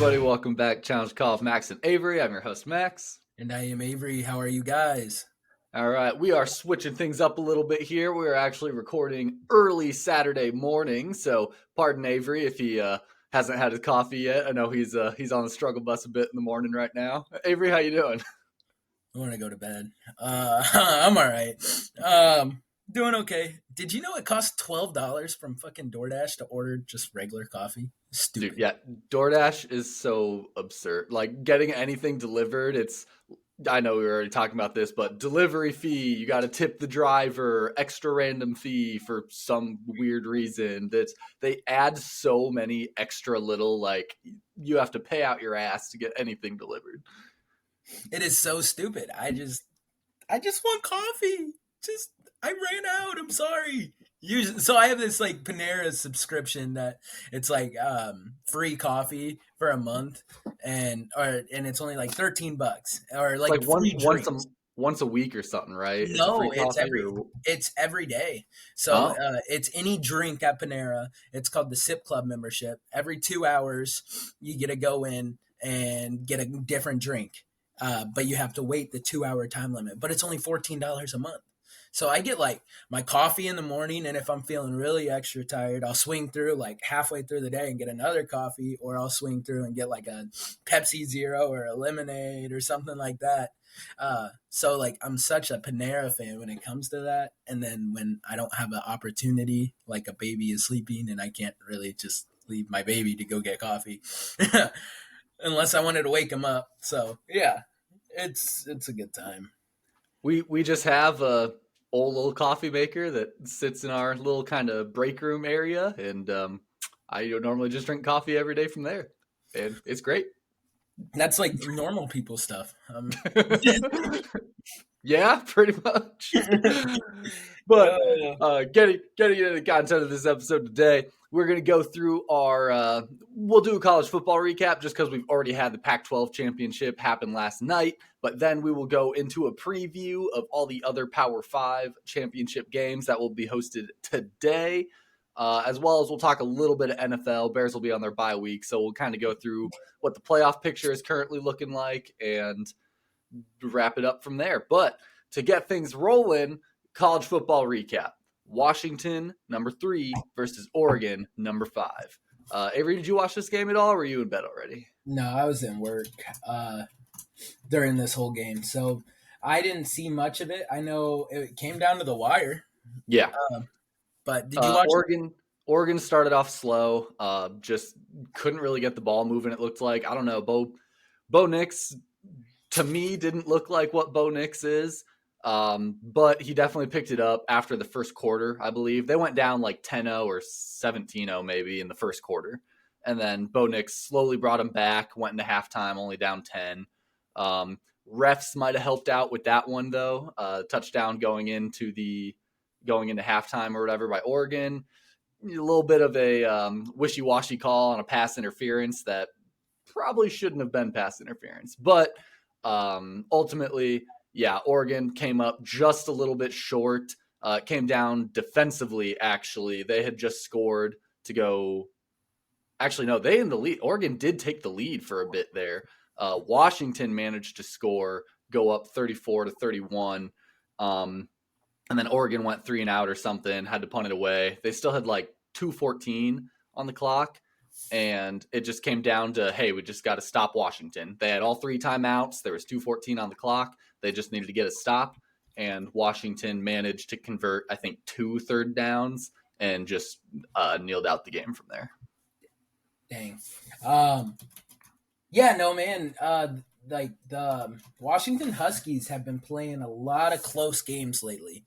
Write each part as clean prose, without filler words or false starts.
everybody. Welcome back. Challenge Call of Max and Avery. I'm your host, Max. And I am Avery. How are you guys? All right, we are switching things up a little bit here. We are actually recording early Saturday morning, so pardon Avery if he hasn't had his coffee yet. I know he's on the struggle bus a bit in the morning right now. Avery, how you doing? I want to go to bed. I'm all right. Doing okay. Did you know it costs $12 from fucking DoorDash to order just regular coffee? Stupid. Dude, yeah, DoorDash is so absurd. Like getting anything delivered, I know we were already talking about this, but delivery fee, you got to tip the driver, extra random fee for some weird reason. They add so many extra little, like, you have to pay out your ass to get anything delivered. It is so stupid. I just want coffee. I ran out. I'm sorry. So I have this like Panera subscription that it's like free coffee for a month, and it's only like $13 or like Like free drinks. once a week or something, right? It's a free No, coffee. it's every day. So Oh, it's any drink at Panera. It's called the Sip Club membership. Every 2 hours, you get to go in and get a different drink, but you have to wait the 2 hour time limit. But it's only $14 a month. So I get like my coffee in the morning, and if I'm feeling really extra tired, I'll swing through like halfway through the day and get another coffee, or I'll swing through and get like a Pepsi Zero or a lemonade or something like that. So like I'm such a Panera fan when it comes to that. And then when I don't have an opportunity, like a baby is sleeping and I can't really just leave my baby to go get coffee unless I wanted to wake him up. So yeah, it's a good time. we just have a old little coffee maker that sits in our little kind of break room area, and I normally just drink coffee every day from there, and it's great. That's like normal people stuff. Yeah, pretty much. But uh, getting into the content of this episode today, we're going to go through our. We'll do a college football recap just because we've already had the Pac-12 championship happen last night. But then we will go into a preview of all the other Power 5 championship games that will be hosted today, as well as we'll talk a little bit of NFL. Bears will be on their bye week, so we'll kind of go through what the playoff picture is currently looking like and wrap it up from there. But to get things rolling, college football recap. Washington, number 3, versus Oregon, number 5. Avery, did you watch this game at all, or were you in bed already? no, I was in work during this whole game, so I didn't see much of it. I know it came down to the wire. Yeah. But did you watch Oregon started off slow, just couldn't really get the ball moving, it looked like. I don't know, Bo Nix, to me, didn't look like what Bo Nix is. But he definitely picked it up after the first quarter, I believe. They went down like 10-0 or 17-0 maybe in the first quarter. And then Bo Nix slowly brought him back, went into halftime, only down 10. Refs might have helped out with that one, though. Touchdown going into halftime or whatever by Oregon. A little bit of a wishy-washy call on a pass interference that probably shouldn't have been pass interference. But ultimately, yeah, Oregon came up just a little bit short. Came down defensively, actually. They had just scored to go. Actually, no, they in the lead. Oregon did take the lead for a bit there. Washington managed to score, go up 34-31. And then Oregon went 3 and out or something, had to punt it away. They still had like 2:14 on the clock. And it just came down to, hey, we just got to stop Washington. They had all 3 timeouts. There was 2:14 on the clock. They just needed to get a stop. And Washington managed to convert, I think, 2 third downs and just kneeled out the game from there. Dang. Yeah, no, man. Like the Washington Huskies have been playing a lot of close games lately.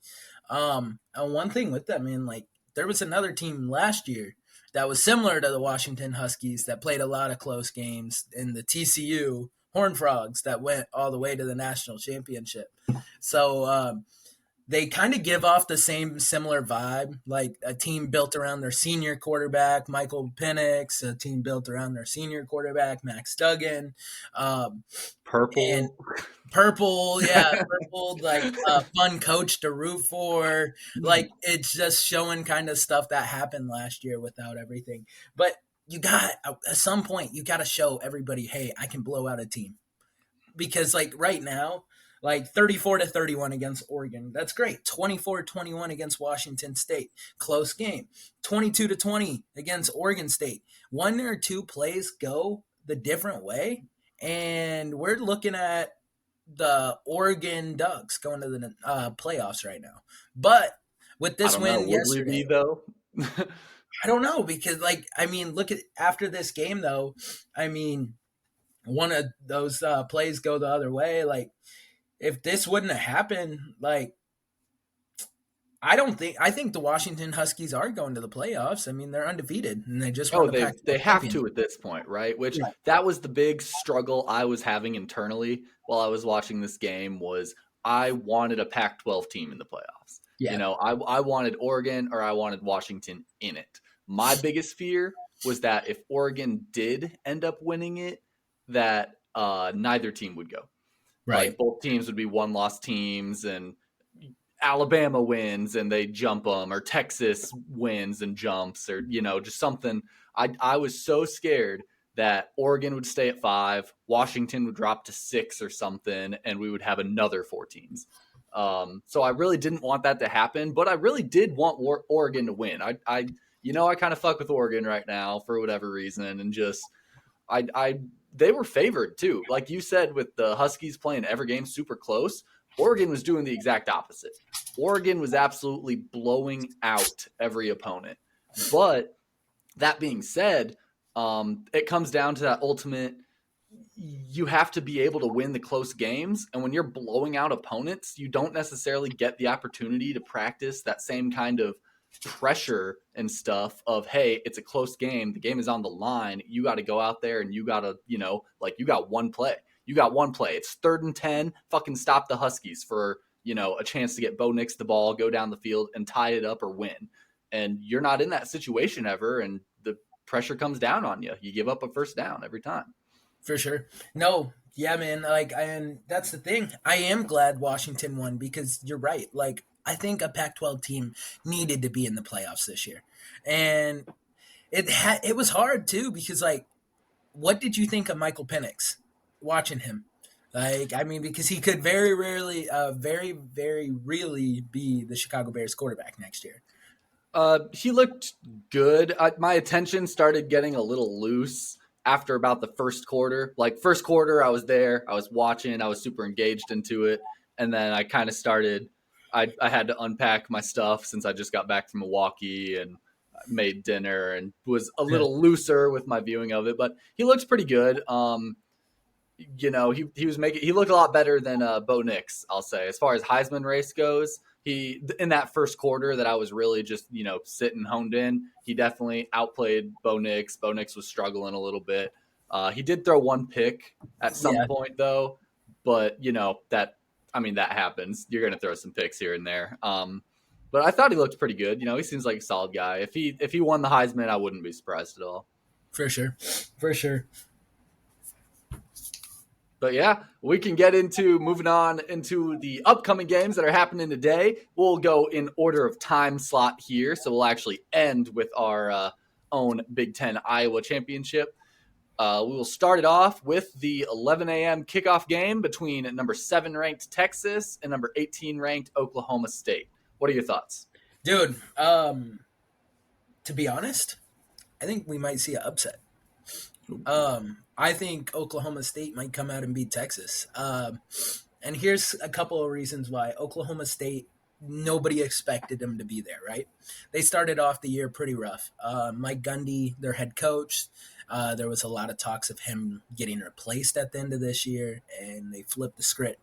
And one thing with them, man, like there was another team last year that was similar to the Washington Huskies that played a lot of close games in the TCU Horned Frogs that went all the way to the national championship. So they kind of give off the similar vibe, like a team built around their senior quarterback, Michael Penix, a team built around their senior quarterback, Max Duggan. Purple. Purple, yeah, purple, like a fun coach to root for. Like it's just showing kind of stuff that happened last year without everything. But you got at some point you got to show everybody, hey, I can blow out a team. Because like right now, like 34-31 against Oregon, that's great. 24-21 against Washington State, close game. 22-20 against Oregon State. One or two plays go the different way, and we're looking at the Oregon Ducks going to the playoffs right now. But with I this don't know. win Would we be yesterday, though? I don't know because like I mean, look at after this game though. I mean, one of those plays go the other way. Like if this wouldn't have happened, like I think the Washington Huskies are going to the playoffs. I mean, they're undefeated and they just Oh, won the they Pac-12 have to championship. at this point, right? Which Right. that was the big struggle I was having internally while I was watching this game was I wanted a Pac-12 team in the playoffs. You Yeah. know, I wanted Oregon or I wanted Washington in it. My biggest fear was that if Oregon did end up winning it, that neither team would go. Like Right. both teams would be one-loss teams, and Alabama wins and they jump them, or Texas wins and jumps, or just something. I was so scared that Oregon would stay at 5, Washington would drop to 6 or something, and we would have another 4 teams. So I really didn't want that to happen, but I really did want Oregon to win. I kind of fuck with Oregon right now for whatever reason, and just I they were favored too. Like you said, with the Huskies playing every game super close, Oregon was doing the exact opposite. Oregon was absolutely blowing out every opponent. But that being said, it comes down to that ultimate. You have to be able to win the close games. And when you're blowing out opponents, you don't necessarily get the opportunity to practice that same kind of pressure and stuff of, hey, it's a close game. The game is on the line. You got to go out there and you got to, like you got one play. You got one play. It's 3rd and 10. Fucking stop the Huskies for, a chance to get Bo Nix the ball, go down the field and tie it up or win. And you're not in that situation ever. And the pressure comes down on you. You give up a first down every time. For sure. No, yeah, man. Like, and that's the thing. I am glad Washington won because you're right. Like, I think a Pac-12 team needed to be in the playoffs this year, and it was hard too because like, what did you think of Michael Penix watching him? Like, I mean, because he could very rarely, very really be the Chicago Bears quarterback next year. He looked good. My attention started getting a little loose after about the first quarter. Like first quarter, I was there, I was watching, I was super engaged into it, and then I kind of started. I had to unpack my stuff since I just got back from Milwaukee and made dinner and was a Yeah. little looser with my viewing of it. But he looks pretty good. He looked a lot better than Bo Nix, I'll say, as far as Heisman race goes. He in that first quarter that I was really just sitting honed in. He definitely outplayed Bo Nix. Bo Nix was struggling a little bit. He did throw one pick at some Yeah, point though, but that happens. You're gonna throw some picks here and there. But I thought he looked pretty good. He seems like a solid guy. If he won the Heisman, I wouldn't be surprised at all. for sure, for sure. But yeah, we can get into moving on into the upcoming games that are happening today. We'll go in order of time slot here. So we'll actually end with our own Big Ten Iowa Championship. We will start it off with the 11 a.m. kickoff game between number 7 ranked Texas and number 18 ranked Oklahoma State. What are your thoughts? Dude, to be honest, I think we might see an upset. I think Oklahoma State might come out and beat Texas. And here's a couple of reasons why Oklahoma State, nobody expected them to be there, right? They started off the year pretty rough. Mike Gundy, their head coach, there was a lot of talks of him getting replaced at the end of this year, and they flipped the script.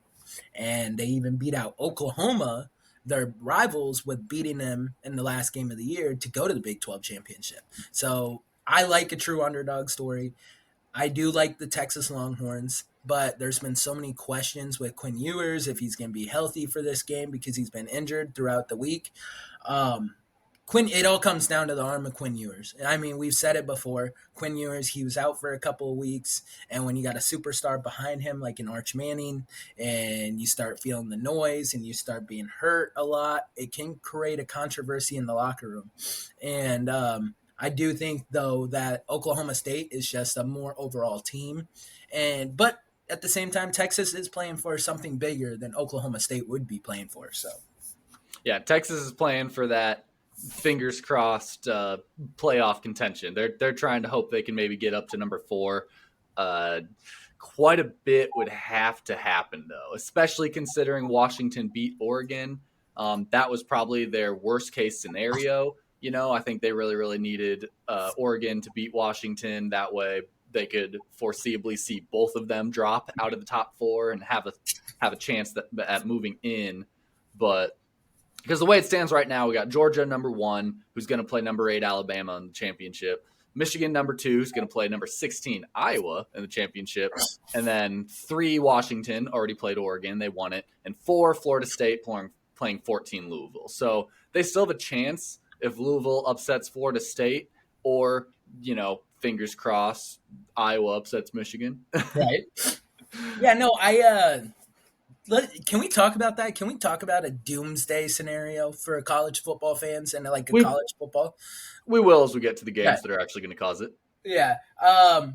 And they even beat out Oklahoma, their rivals, with beating them in the last game of the year to go to the Big 12 championship. So I like a true underdog story. I do like the Texas Longhorns, but there's been so many questions with Quinn Ewers if he's going to be healthy for this game because he's been injured throughout the week. Um, it all comes down to the arm of Quinn Ewers. I mean, we've said it before. Quinn Ewers, he was out for a couple of weeks, and when you got a superstar behind him like an Arch Manning, and you start feeling the noise and you start being hurt a lot, it can create a controversy in the locker room. And I do think though that Oklahoma State is just a more overall team, but at the same time, Texas is playing for something bigger than Oklahoma State would be playing for. So Yeah, Texas is playing for that fingers crossed playoff contention. They're trying to hope they can maybe get up to number 4. Uh, Quite a bit would have to happen though, especially considering Washington beat Oregon. That was probably their worst case scenario. I think they really needed Oregon to beat Washington. That way they could foreseeably see both of them drop out of the top 4 and have a chance at moving in. But because the way it stands right now, we got Georgia number 1, who's going to play number 8 Alabama in the championship. Michigan number 2 who's going to play number 16 Iowa in the championship. And then 3 Washington already played Oregon. They won it. And 4 Florida State playing 14 Louisville. So they still have a chance if Louisville upsets Florida State or, fingers crossed, Iowa upsets Michigan. right. Yeah, no, can we talk about that? Can we talk about a doomsday scenario for college football fans and like college football? We will as we get to the games that are actually going to cause it. Yeah.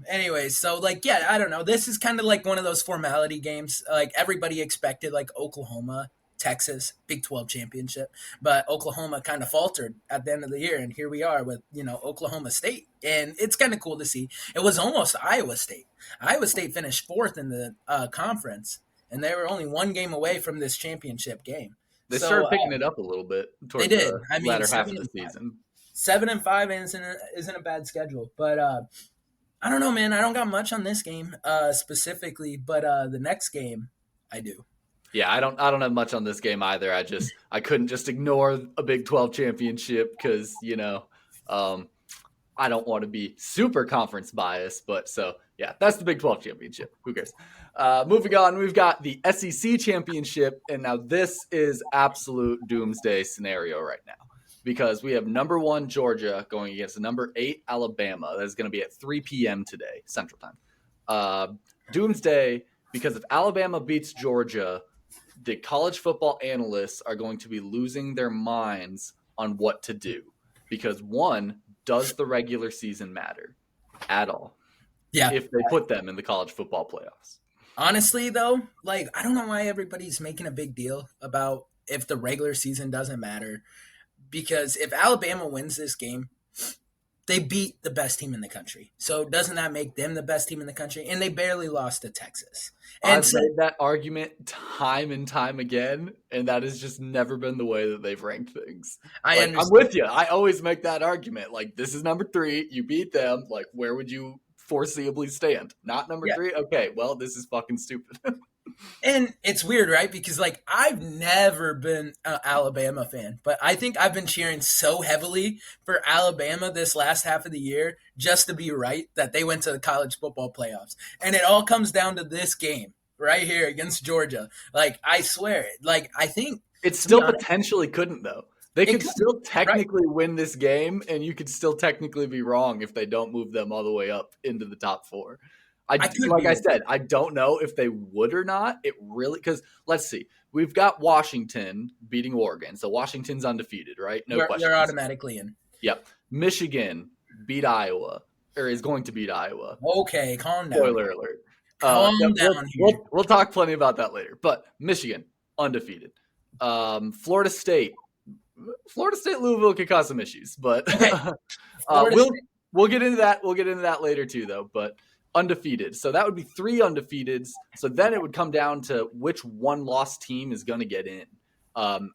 Anyways, so I don't know. This is kind of like one of those formality games. Like everybody expected like Oklahoma, Texas, Big 12 championship, but Oklahoma kind of faltered at the end of the year, and here we are with Oklahoma State, and it's kind of cool to see. It was almost Iowa State. Iowa State finished 4th in the conference, and they were only 1 game away from this championship game. They started picking it up a little bit towards the latter half of the season. 7-5 isn't a bad schedule, but I don't know, man. I don't got much on this game specifically, but the next game I do. Yeah, I don't have much on this game either. I couldn't just ignore a Big 12 championship because I don't want to be super conference biased, but so yeah, that's the Big 12 championship. Who cares? Moving on, we've got the SEC championship, and now this is absolute doomsday scenario right now because we have number 1 Georgia going against number 8 Alabama. That is going to be at 3 p.m. today, Central Time. Doomsday, because if Alabama beats Georgia, the college football analysts are going to be losing their minds on what to do because 1, does the regular season matter at all? Yeah. If they put them in the college football playoffs. Honestly, though, I don't know why everybody's making a big deal about if the regular season doesn't matter. Because if Alabama wins this game, they beat the best team in the country. So doesn't that make them the best team in the country? And they barely lost to Texas. And I've made that argument time and time again, and that has just never been the way that they've ranked things. I'm with you. I always make that argument. This is number 3. You beat them. Where would you foreseeably stand? Not number 3? Okay, well, this is fucking stupid. And it's weird, right? Because I've never been an Alabama fan, but I think I've been cheering so heavily for Alabama this last half of the year just to be right that they went to the college football playoffs. And it all comes down to this game right here against Georgia. I swear, I think it still potentially couldn't though. They could still technically win this game, and you could still technically be wrong if they don't move them all the way up into the top 4. I said, I don't know if they would or not. It really, because let's see, we've got Washington beating Oregon, so Washington's undefeated, right? No question. They're automatically in. Yep. Michigan beat Iowa, or is going to beat Iowa. Okay, calm down. Spoiler alert. Calm down here. We'll talk plenty about that later. But Michigan undefeated. Florida State, Louisville could cause some issues, but okay. we'll get into that. We'll get into that later too, though. But undefeated. So that would be 3 undefeateds. So then it would come down to which 1-loss team is going to get in.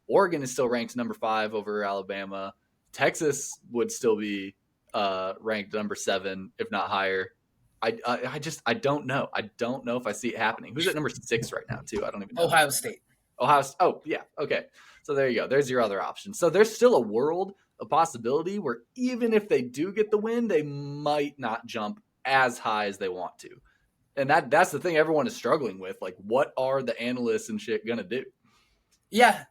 Oregon is still ranked number 5 over Alabama. Texas would still be ranked number 7, if not higher. I don't know. I don't know if I see it happening. Who's at number 6 right now, too? I don't even know. Ohio State. Oh, yeah. Okay. So there you go. There's your other option. So there's still a world, a possibility where even if they do get the win, they might not jump as high as they want to. And that's the thing everyone is struggling with. What are the analysts and shit going to do? Yeah.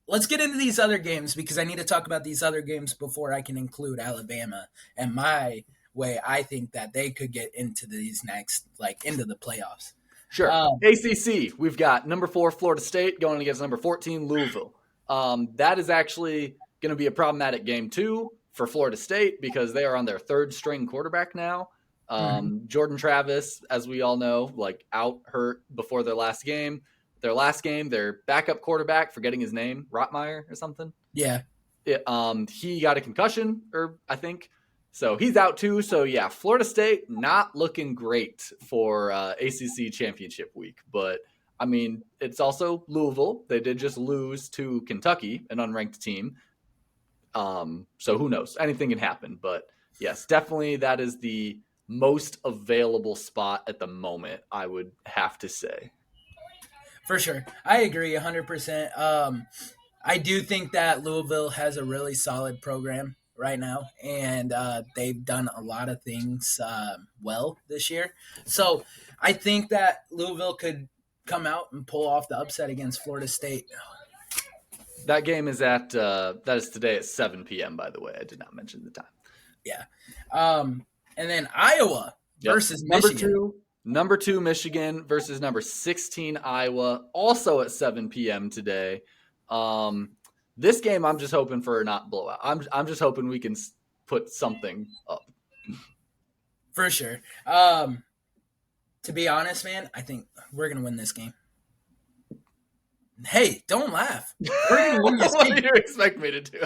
Let's get into these other games because I need to talk about these other games before I can include Alabama and my way. I think that they could get into these next, into the playoffs. Sure. ACC, we've got number 4 Florida State going against number 14 Louisville. That is actually going to be a problematic game too for Florida State because they are on their third string quarterback now. Mhm. Jordan Travis, as we all know, like out hurt before their last game. Their backup quarterback, forgetting his name, Rotmeyer or something. Yeah. He got a concussion, or I think. So he's out too. So yeah, Florida State not looking great for ACC championship week. But I mean, it's also Louisville. They did just lose to Kentucky, an unranked team. So who knows? Anything can happen. But yes, definitely that is the most available spot at the moment, I would have to say. For sure. I agree 100%. I do think that Louisville has a really solid program right now, and they've done a lot of things well this year. So I think that Louisville could come out and pull off the upset against Florida State. That game is that is today at 7 p.m. By the way, I did not mention the time. Yeah. And then Iowa versus Michigan. Number two Michigan versus number 16 Iowa, also at 7 p.m. today. This game, I'm just hoping for a not blowout. I'm just hoping we can put something up. For sure. To be honest, man, I think we're gonna win this game. Hey, don't laugh. We're gonna win this game. What do you expect me to do?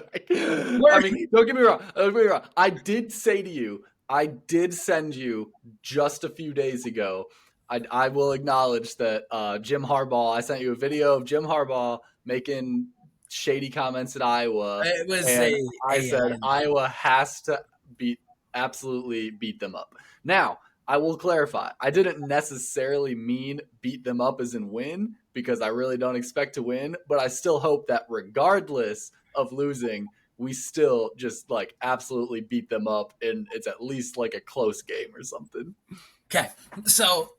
I mean, don't get me wrong. I did say to you, I did send you just a few days ago. I will acknowledge that Jim Harbaugh, I sent you a video of Jim Harbaugh making shady comments at Iowa. It was I said Iowa has to absolutely beat them up. Now, I will clarify. I didn't necessarily mean beat them up as in win, because I really don't expect to win, but I still hope that regardless of losing, we still just like absolutely beat them up, and it's at least like a close game or something. Okay, so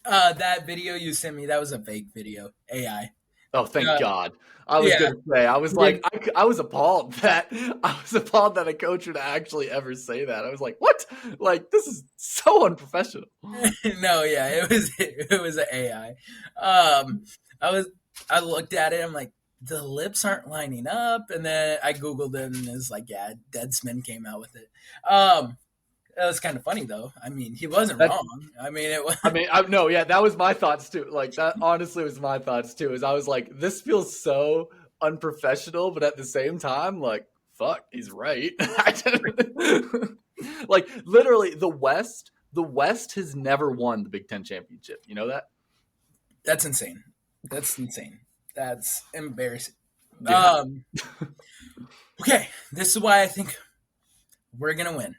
that video you sent me, that was a fake video, AI. Oh, thank God. I was gonna say, I was like, I was appalled that a coach would actually ever say that. I was like, what? Like, this is so unprofessional. No, yeah, it was an AI. I looked at it, I'm like, the lips aren't lining up, and then I googled it, and it's like, yeah, Deadsman came out with it. It was kind of funny though. I mean, he wasn't wrong. I mean, it was. No, yeah, that was my thoughts too. Like that, honestly, was my thoughts too. Is I was like, this feels so unprofessional, but at the same time, like, fuck, he's right. Like literally, the West has never won the Big Ten championship. You know that? That's insane. That's embarrassing. Yeah. Okay, this is why I think we're gonna win.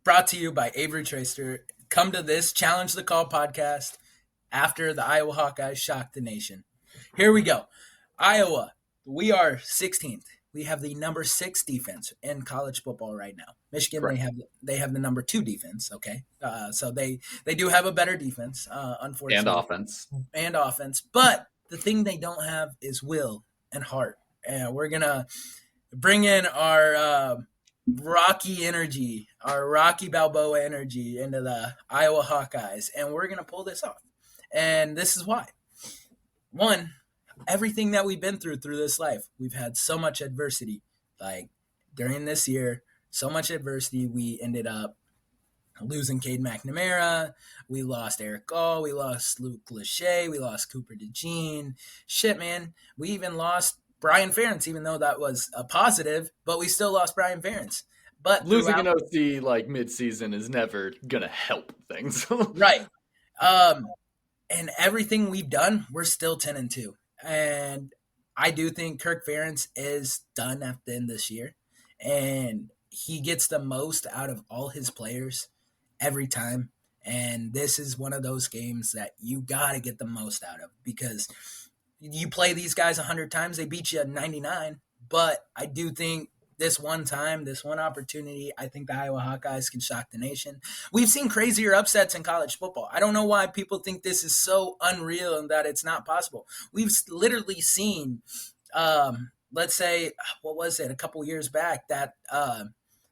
Brought to you by Avery Tracer. Come to this Challenge the Call podcast after the Iowa Hawkeyes shocked the nation. Here we go. Iowa, we are 16th. We have the number 6 defense in college football right now. Michigan, they have the number 2 defense. Okay, so they do have a better defense, unfortunately, and offense. But the thing they don't have is will and heart. And we're gonna bring in our Rocky energy, our Rocky Balboa energy into the Iowa Hawkeyes, and we're going to pull this off. And this is why. One, everything that we've been through this life, we've had so much adversity. Like during this year, so much adversity, we ended up losing Cade McNamara. We lost Eric Gall. We lost Luke Lachey. We lost Cooper DeJean. Shit, man. We even lost Brian Ferentz, even though that was a positive, but we still lost Brian Ferentz. But losing an OC like mid-season is never gonna help things. Right. And everything we've done, we're still 10-2. And I do think Kirk Ferentz is done at the end this year. And he gets the most out of all his players every time. And this is one of those games that you got to get the most out of, because you play these guys 100 times, they beat you at 99. But I do think this one time, this one opportunity, I think the Iowa Hawkeyes can shock the nation. We've seen crazier upsets in college football. I don't know why people think this is so unreal and that it's not possible. We've literally seen, let's say, what was it, a couple years back, that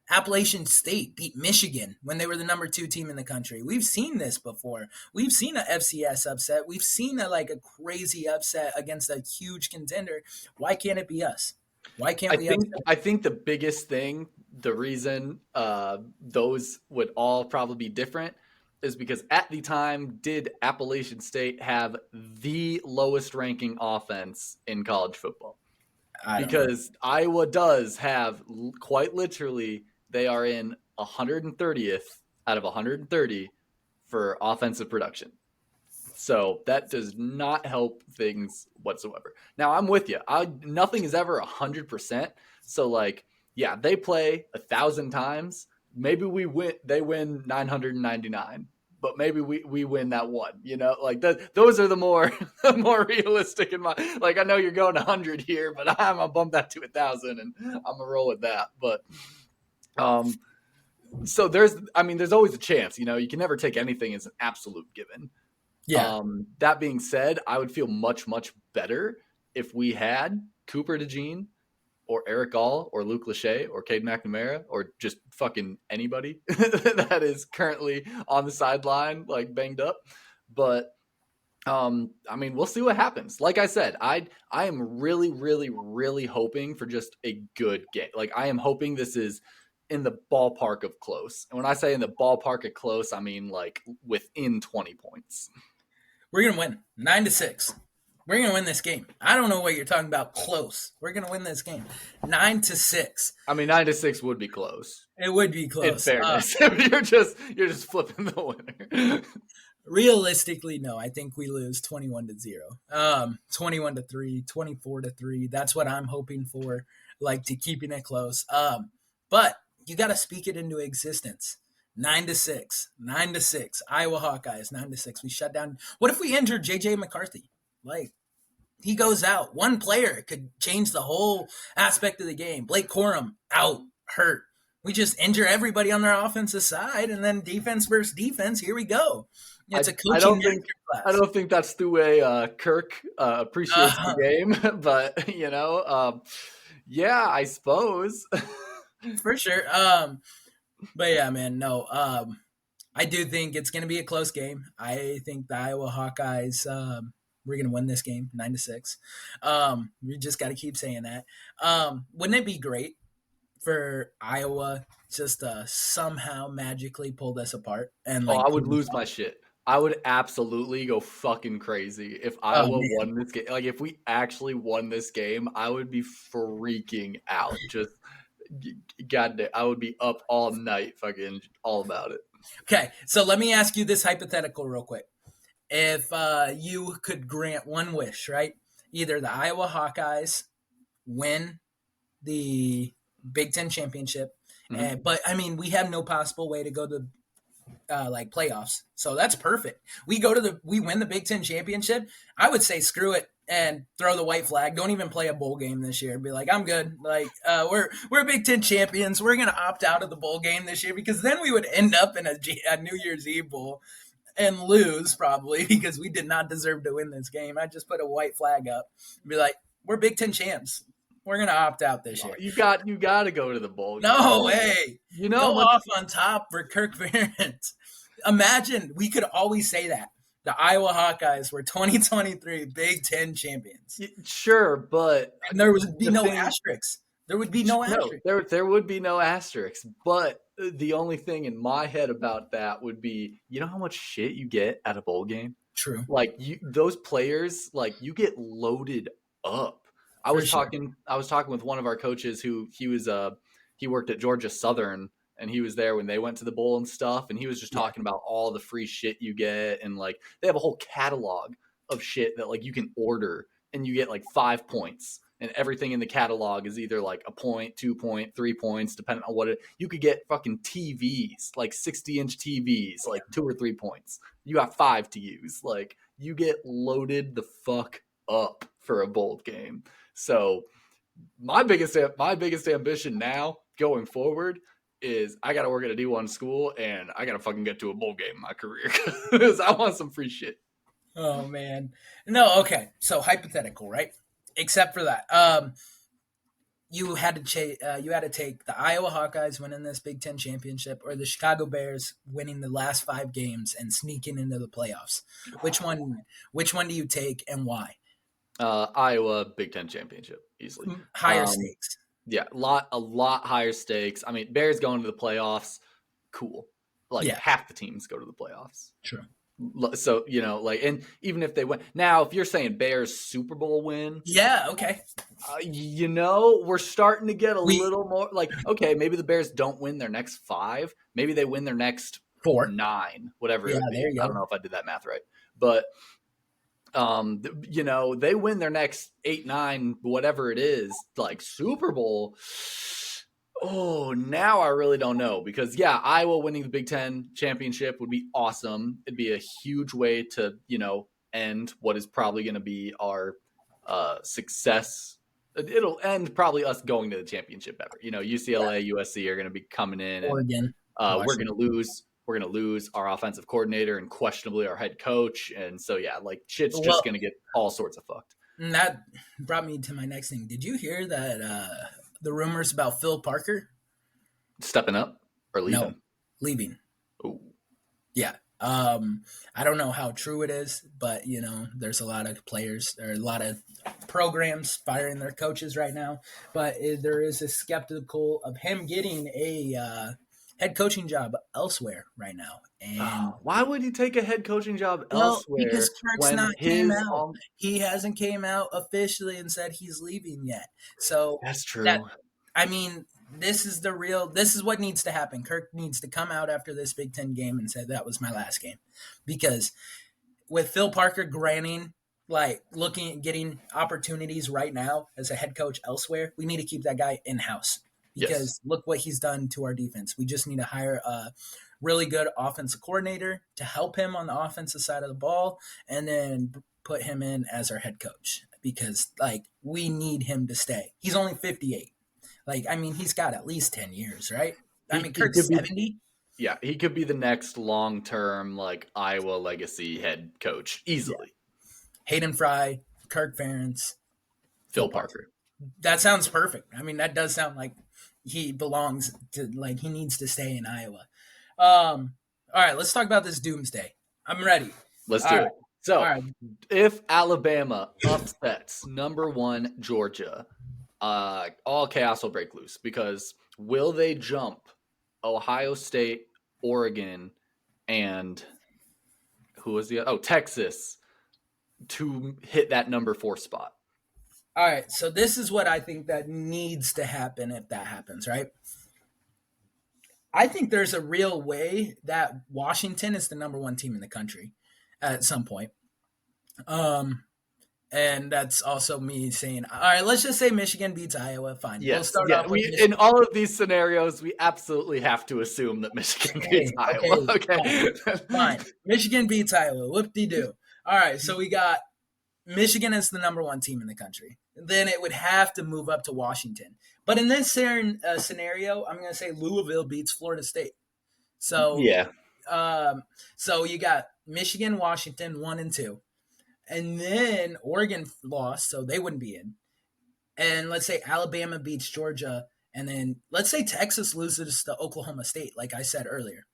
Appalachian State beat Michigan when they were the number 2 team in the country. We've seen this before. We've seen an FCS upset. We've seen a crazy upset against a huge contender. Why can't it be us? Why can't I we have? think I think the biggest thing, the reason those would all probably be different, is because at the time, did Appalachian State have the lowest ranking offense in college football? I don't know. Because Iowa does have quite literally, they are in 130th out of 130 for offensive production. So that does not help things whatsoever. Now I'm with you. Nothing is ever 100%. So like, yeah, they play 1,000 times. Maybe we win. They win 999, but maybe we win that one. You know, like those are the more more realistic in my. Like I know you're going 100 here, but I'm gonna bump that to 1,000, and I'm gonna roll with that. But um, so there's always a chance. You know, you can never take anything as an absolute given. Yeah, That being said, I would feel much, much better if we had Cooper DeJean or Eric Gall or Luke Lachey or Cade McNamara or just fucking anybody that is currently on the sideline, like banged up. But I mean, we'll see what happens. Like I said, I am really, really, really hoping for just a good game. Like I am hoping this is in the ballpark of close. And when I say in the ballpark of close, I mean like within 20 points. we're gonna win 9-6. We're gonna win this game. I don't know what you're talking about. Close. We're gonna win this game 9-6. I mean, 9-6 would be close. It would be close. In fairness, you're just flipping the winner. Realistically, no. I think we lose 21-0, 21-3, 24-3. That's what I'm hoping for. Like to keeping it close. But you got to speak it into existence. 9-6, 9-6. Iowa Hawkeyes 9-6. We shut down. What if we injured JJ McCarthy? Like he goes out. One player could change the whole aspect of the game. Blake Corum out, hurt. We just injure everybody on their offensive side, and then defense versus defense. Here we go. It's a coaching class. I don't think that's the way Kirk appreciates the game, but you know, yeah, I suppose for sure. But yeah, man, no. I do think it's going to be a close game. I think the Iowa Hawkeyes. We're going to win this game 9-6. We just got to keep saying that. Wouldn't it be great for Iowa just somehow magically pull this apart? And like, I would lose my shit. I would absolutely go fucking crazy if Iowa won this game. Like if we actually won this game, I would be freaking out. Just goddamn, I would be up all night, fucking all about it. Okay, so let me ask you this hypothetical real quick. If you could grant one wish, right? Either the Iowa Hawkeyes win the Big Ten championship, but I mean, we have no possible way to go to like playoffs, so that's perfect. We win the Big Ten championship. I would say screw it and throw the white flag. Don't even play a bowl game this year. Be like, I'm good. Like we're Big Ten champions. We're gonna opt out of the bowl game this year because then we would end up in a New Year's Eve bowl and lose probably because we did not deserve to win this game. I just put a white flag up and be like, we're Big Ten champs. We're gonna opt out this year. You got to go to the bowl game. No way. You know, go off on top for Kirk Ferentz. Imagine we could always say that the Iowa Hawkeyes were 2023 Big Ten champions. Sure, but and there would be no asterisks. There would be no asterisks. There would be no asterisks. But the only thing in my head about that would be, you know how much shit you get at a bowl game? True. Like those players, like you get loaded up. I was talking with one of our coaches who he worked at Georgia Southern, and he was there when they went to the bowl and stuff, and he was just talking about all the free shit you get, and like they have a whole catalog of shit that like you can order and you get like 5 points, and everything in the catalog is either like a point, 2 point, 3 points, depending on what you could get fucking TVs, like 60-inch TVs, like 2 or 3 points. You got 5 to use. Like you get loaded the fuck up for a bowl game. So my biggest ambition now going forward is I got to work at a D1 school and I got to fucking get to a bowl game in my career because I want some free shit. Oh man. No. Okay. So hypothetical, right? Except for that, you had to take the Iowa Hawkeyes winning this Big Ten championship or the Chicago Bears winning the last 5 games and sneaking into the playoffs. Which one do you take and why? Iowa Big Ten championship easily. Higher Um, stakes. yeah, a lot higher stakes. I mean, Bears going to the playoffs, cool. Like Yeah, half the teams go to the playoffs. true. So and even if they win, now if you're saying Bears Super Bowl win, Yeah, okay. we're starting to get a We little more like, okay, maybe the Bears don't win their next 5, maybe they win their next 4. 9, whatever it Yeah, would there be. you I don't go. know if I did that math right, but they win their next 8, 9, whatever it is, like Super Bowl. Oh, now I really don't know because yeah, Iowa winning the Big Ten championship would be awesome. It'd be a huge way to end what is probably going to be our success. It'll end probably us going to the championship ever. Yeah, UCLA, USC are going to be coming in, and Oregon, we're going to Washington. lose. We're going to lose our offensive coordinator and questionably our head coach, and so yeah, like shit's just Well, going to get all sorts of fucked. and that brought me to my next thing. Did you hear that the rumors about Phil Parker? Stepping up or No, leaving. leaving. Ooh. Yeah. I don't know how true it is, but there's a lot of players or a lot of programs firing their coaches right now. But there is a skeptical of him getting a head coaching job elsewhere right now. And Why would he take a head coaching job well, because elsewhere Kirk's when not came his out. He hasn't came out officially and said he's leaving yet. So That's that true. I mean, this is what needs to happen. Kirk needs to come out after this Big Ten game and say that was my last game. Because with Phil Parker granting, like looking at getting opportunities right now as a head coach elsewhere, we need to keep that guy in house. Yes. Because look what he's done to our defense. We just need to hire a really good offensive coordinator to help him on the offensive side of the ball and then put him in as our head coach because we need him to stay. He's only 58. He's got at least 10 years, right? He Kirk's could be 70. Yeah, he could be the next long-term like Iowa legacy head coach Yeah. easily. Hayden Fry, Kirk Ferentz, Phil Phil Parker. Parker. That sounds perfect. That does sound like he belongs to, he needs to stay in Iowa. All right, let's talk about this Doomsday. I'm ready. Let's All do right. it. All So, right. if Alabama upsets number 1 Georgia, all chaos will break loose because will they jump Ohio State, Oregon, and who was the other? Oh, Texas to hit that number 4 spot? All right. So this is what I think that needs to happen if that happens, right? I think there's a real way that Washington is the number 1 team in the country at some point. And that's also me saying, all right, let's just say Michigan beats Iowa. Fine. We'll Yes, start yeah. off with We Michigan. in all of these scenarios, we absolutely have to assume that Michigan beats Iowa. Okay, Okay, fine. Michigan beats Iowa. Whoop-de-doo. All right, so we got Michigan as the number 1 team in the country. Then it would have to move up to Washington. But in this scenario, I'm going to say Louisville beats Florida State. So, yeah. so you got Michigan, Washington, 1 and 2. And then Oregon lost, so they wouldn't be in. And let's say Alabama beats Georgia, and then let's say Texas loses to Oklahoma State, like I said earlier.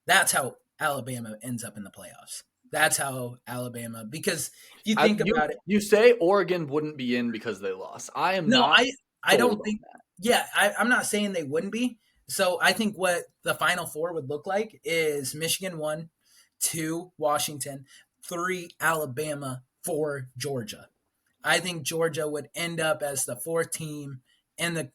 That's how Alabama ends up in the playoffs. That's how Alabama, because if you think about it, You say Oregon wouldn't be in because they lost. I am no, not I sold don't on think. that. Yeah, I'm not saying they wouldn't be. So I think what the Final Four would look like is Michigan 1, 2 Washington, 3 Alabama, 4 Georgia. I think Georgia would end up as the 4th team in the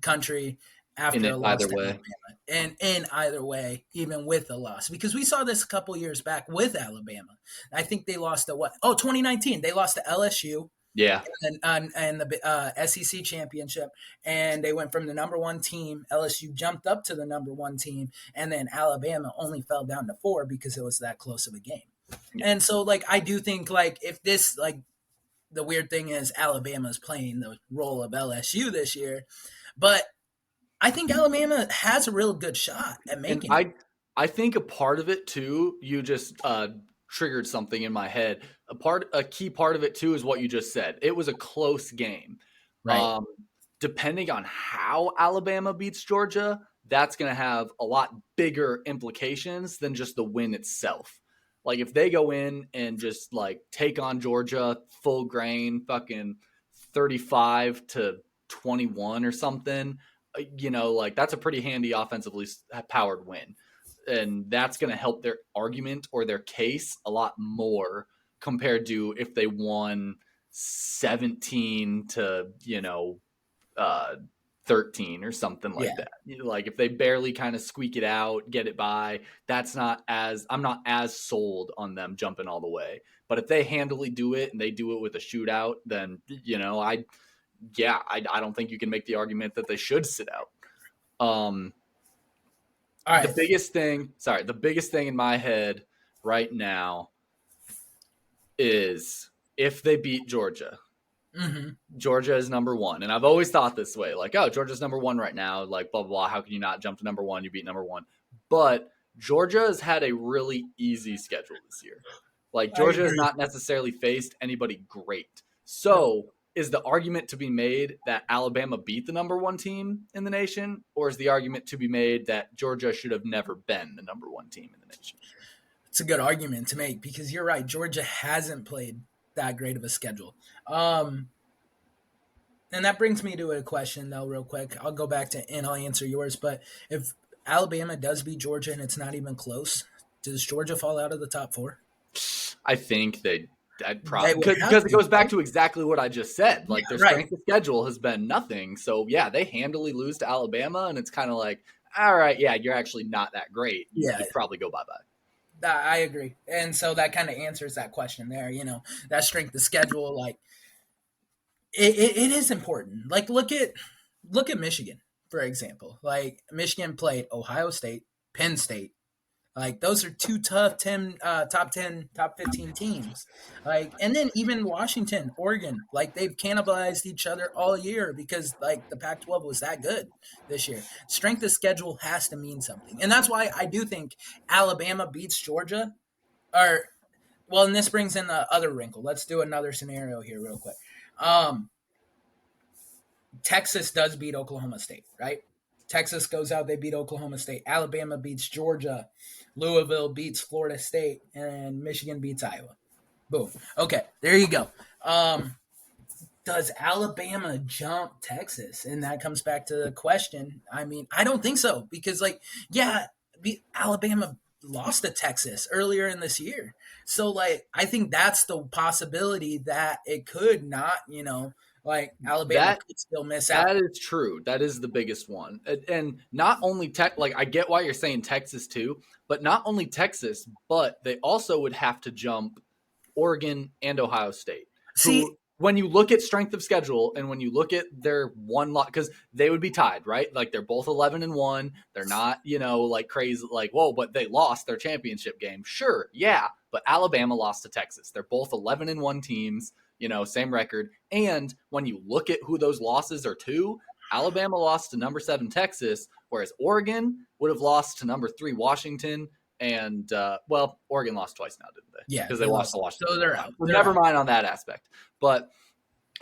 country In after a it loss either to way. Alabama, and in either way, even with a loss, because we saw this a couple years back with Alabama. I think they lost to what? Oh, 2019, they lost to LSU Yeah. and the SEC championship, and they went from the number 1 team. LSU jumped up to the number 1 team, and then Alabama only fell down to 4 because it was that close of a game. Yeah. And so, I do think if this the weird thing is Alabama's playing the role of LSU this year, but I think Alabama has a real good shot at And making it. I think a part of it too, you just triggered something in my head. A key part of it too is what you just said. It was a close game. Right. Depending on how Alabama beats Georgia, that's going to have a lot bigger implications than just the win itself. Like if they go in and just like take on Georgia full grain, fucking 35-21 or something, like that's a pretty handy offensively powered win. And that's going to help their argument or their case a lot more compared to if they won 17 to, uh, 13 or something Yeah. like that. Like if they barely kind of squeak it out, get it by, I'm not as sold on them jumping all the way. But if they handily do it and they do it with a shootout, then, I don't think you can make the argument that they should sit out. All The right. biggest thing in my head right now is if they beat Georgia. Mm-hmm. Georgia is number one. And I've always thought this way, like, oh, Georgia's number one right now. Like, blah, blah, blah. How can you not jump to number one? You beat number one. But Georgia has had a really easy schedule this year. Like, Georgia has not necessarily faced anybody great. So is the argument to be made that Alabama beat the number one team in the nation? Or is the argument to be made that Georgia should have never been the number one team in the nation? It's a good argument to make because you're right. Georgia hasn't played that great of a schedule. And that brings me to a question, though, real quick. I'll go back to and I'll answer yours. But if Alabama does beat Georgia and it's not even close, does Georgia fall out of the top four? I think I'd They probably would have because to, it goes back right? to exactly what I just said. Like their Right. strength of schedule has been nothing. So yeah, they handily lose to Alabama, and it's kind of like, all right, yeah, you're actually not that great. You Yeah. could probably go bye bye. I agree. And so that kind of answers that question there. That strength of schedule, like it is important. Like look at Michigan, for example. Like Michigan played Ohio State, Penn State. Like those are two tough top 10, top 15 teams. Like, and then even Washington, Oregon, like they've cannibalized each other all year because like the Pac-12 was that good this year. Strength of schedule has to mean something, and that's why I do think Alabama beats Georgia. Or, well, and this brings in the other wrinkle. Let's do another scenario here, real quick. Texas does beat Oklahoma State, right? Texas goes out, they beat Oklahoma State. Alabama beats Georgia. Louisville beats Florida State. And Michigan beats Iowa. Boom. Okay, there you go. Does Alabama jump Texas? And that comes back to the question. I mean, I don't think so because, like, yeah, Alabama lost to Texas earlier in this year. So, like, I think that's the possibility that it could not, like Alabama That could still miss out. that is true. That is the biggest one. And not only like I get why you're saying Texas too, but not only Texas, but they also would have to jump Oregon and Ohio State. See, When you look at strength of schedule and when you look at their one lot, because they would be tied, right? Like they're both 11-1. They're not, like crazy, like, whoa, but they lost their championship game. Sure, yeah, but Alabama lost to Texas. They're both 11-1 teams, same record. And when you look at who those losses are to, Alabama lost to number 7 Texas, whereas Oregon would have lost to number 3 Washington. And Oregon lost twice now, didn't they? yeah, Because they lost to Washington. So they're out. Never mind on that aspect. But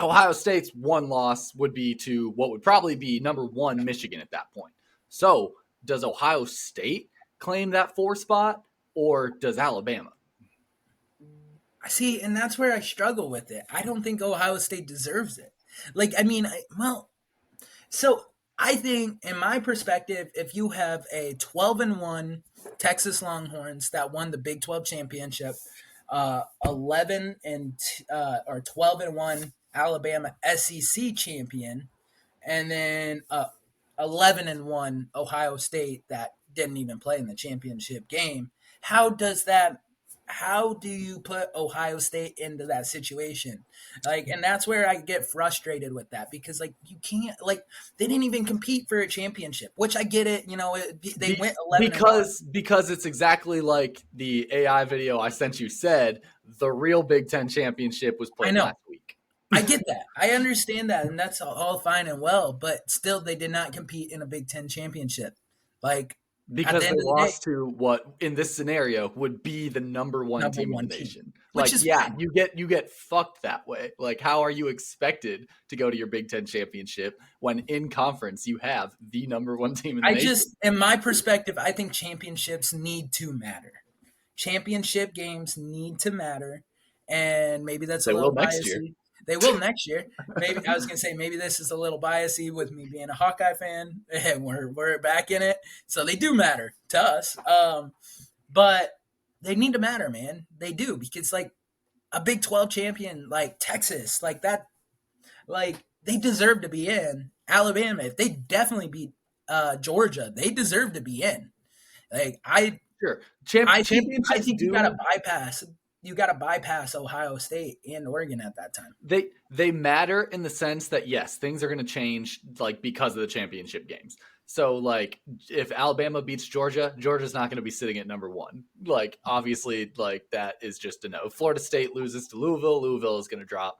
Ohio State's one loss would be to what would probably be number 1 Michigan at that point. So does Ohio State claim that 4 spot, or does Alabama? I see, and that's where I struggle with it. I don't think Ohio State deserves it. Like, I mean, so I think, in my perspective, if you have a 12-1 Texas Longhorns that won the Big 12 championship, 11 and or 12-1 Alabama SEC champion, and then 11-1 Ohio State that didn't even play in the championship game. How do you put Ohio State into that situation? Like, and that's where I get frustrated with that because, like, you can't, like, they didn't even compete for a championship, which I get it. They went 11 because it's exactly like the AI video I sent you said. The real Big Ten championship was played last week. I get that. I understand that, and that's all fine and well. But still, they did not compete in a Big Ten championship. Like, because they lost to what in this scenario would be the number one team in the nation. Like, yeah, fine. you get fucked that way. Like, how are you expected to go to your Big Ten championship when in conference you have the number 1 team in the nation? In my perspective, I think championships need to matter. championship games need to matter, and maybe that's a They will little next year. biasy. They will next year. Maybe I was gonna say maybe this is a little biasy with me being a Hawkeye fan, and we're back in it, so they do matter to us. But they need to matter, man. They do because like a Big 12 champion like Texas, like that, like they deserve to be in. Alabama, if they definitely beat Georgia, they deserve to be in. Like Sure. I Championships think you gotta do bypass Ohio State and Oregon at that time. they matter in the sense that yes, things are going to change like because of the championship games. So like if Alabama beats Georgia, Georgia's not going to be sitting at number 1. Like obviously like that is just a no. Florida State loses to Louisville, Louisville is going to drop.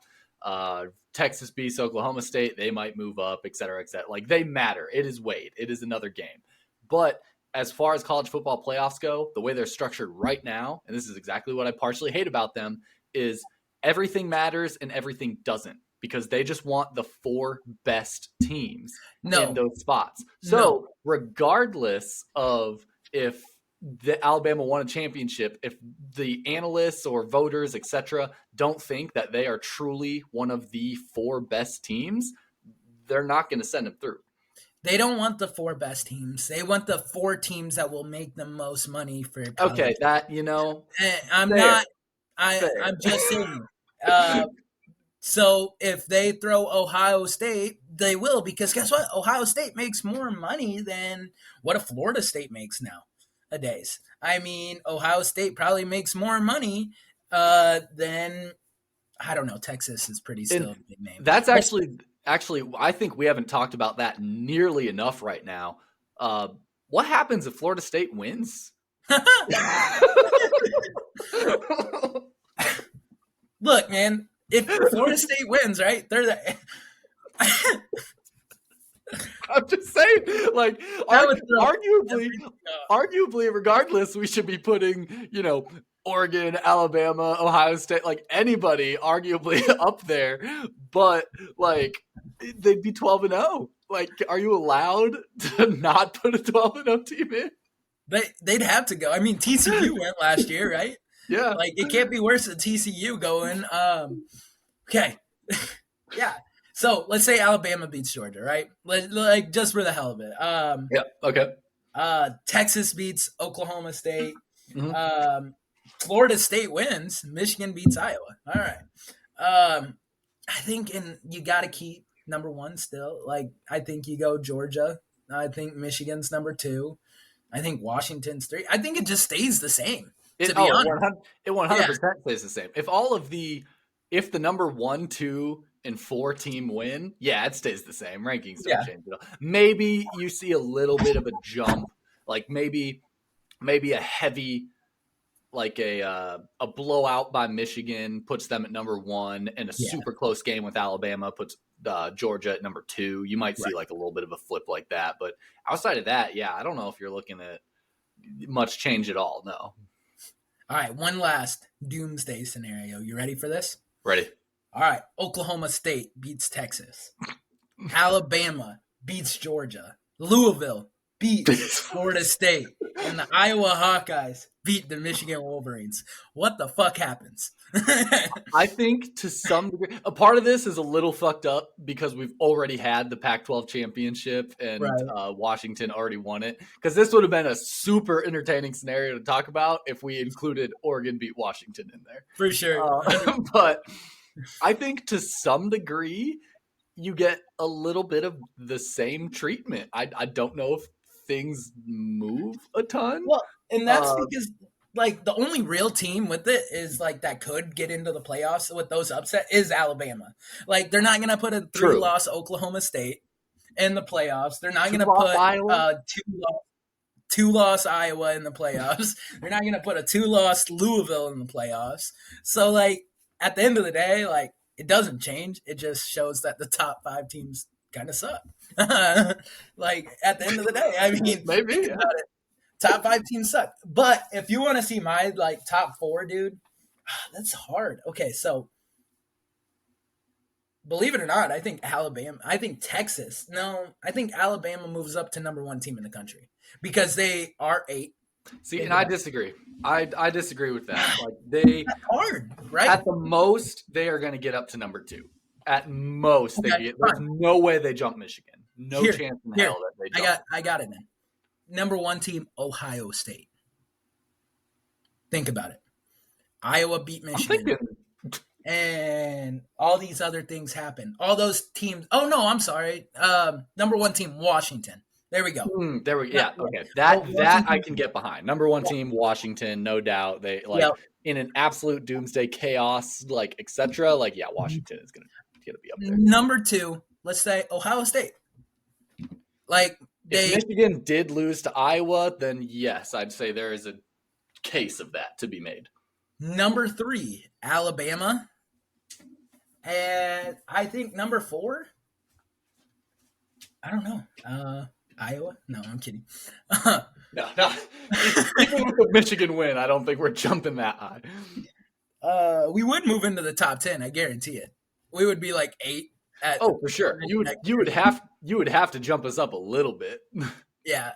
Texas beats Oklahoma State, they might move up, et cetera, et cetera. Like they matter. It is Wade. It is another game. But as far as college football playoffs go, the way they're structured right now, and this is exactly what I partially hate about them, is everything matters and everything doesn't because they just want the 4 best teams in those spots. So regardless of if the Alabama won a championship, if the analysts or voters, etc., don't think that they are truly one of the 4 best teams, they're not going to send them through. They don't want the 4 best teams. They want the 4 teams that will make the most money for college. Okay, that I'm fair, not. fair. I'm just saying. So if they throw Ohio State, they will because guess what? Ohio State makes more money than what a Florida State makes nowadays. I mean, Ohio State probably makes more money than I don't know. Texas is pretty still a big name. That's actually, I think we haven't talked about that nearly enough right now. What happens if Florida State wins? Look, man, if Florida State wins, right? They're the. I'm just saying, like, arguably, regardless, we should be putting, Oregon, Alabama, Ohio State, like anybody, arguably up there. But like, they'd be 12-0. Like, are you allowed to not put a 12-0 team in? They'd have to go. I mean, TCU went last year, right? Yeah. Like, it can't be worse than TCU going. Okay. Yeah. So let's say Alabama beats Georgia, right? Like just for the hell of it. Yeah. Okay. Texas beats Oklahoma State. Mm-hmm. Florida State wins. Michigan beats Iowa. All right. I think you got to keep number 1 still. Like I think you go Georgia. I think Michigan's number 2. I think Washington's 3. I think it just stays the same. To be honest, it 100% stays the same. If the number 1, 2, and 4 team win, yeah, it stays the same. Rankings don't change at all. Maybe you see a little bit of a jump, like maybe a heavy, like a blowout by Michigan puts them at number 1, and a super close game with Alabama puts Georgia at number 2. You might see like a little bit of a flip like that, but outside of that, yeah, I don't know if you're looking at much change at all. No. All right, one last doomsday scenario. You ready for this? Ready. All right, Oklahoma State beats Texas. Alabama beats Georgia. Louisville beats Florida State. And the Iowa Hawkeyes beat the Michigan Wolverines. What the fuck happens? I think to some degree, a part of this is a little fucked up because we've already had the Pac-12 championship and Washington already won it. Because this would have been a super entertaining scenario to talk about if we included Oregon beat Washington in there. For sure. But I think to some degree, you get a little bit of the same treatment. I don't know if things move a ton. Well, and that's because like the only real team with it is like that could get into the playoffs with those upset is Alabama. Like they're not gonna put a 3-loss Oklahoma State in the playoffs. They're not gonna put a 2-loss Iowa in the playoffs. They're not gonna put a 2-loss Louisville in the playoffs. So like at the end of the day, like it doesn't change. It just shows that the top 5 teams kind of suck. Like at the end of the day, I mean, maybe about it, top 5 teams suck. But if you want to see my like top 4, dude, that's hard. Okay, so believe it or not, I think Texas. No, I think Alabama moves up to number 1 team in the country because they are 8. See, Think and I about it. disagree. I disagree with that. Like they That's hard, right? at the most they are going to get up to number 2. At most they Okay, get. There's fine. no way they jump Michigan. No Here, chance in here. hell that they I jump. got I got it then. Number one team, Ohio State. Think about it. Iowa beat I'm Michigan, thinking. and all these other things happen. All those teams. Oh no, I'm sorry. Number one team, Washington. There we go. There we. Yeah, Yeah. yeah. Okay. Oh, That I Washington. can get behind. Number 1 team, Washington, no doubt. They Yeah. like in an absolute doomsday chaos, like etc. Like yeah, Washington is gonna be up there. Number two, let's say Ohio State. Like If they Michigan did lose to Iowa, then yes, I'd say there is a case of that to be made. number three, Alabama, and I think number four. I don't know. Iowa? No, I'm kidding. No, no. Even with the Michigan win, I don't think we're jumping that high. We would move into the top 10. I guarantee it. We would be like 8 at. Oh, for sure. You would have to jump us up a little bit. Yeah.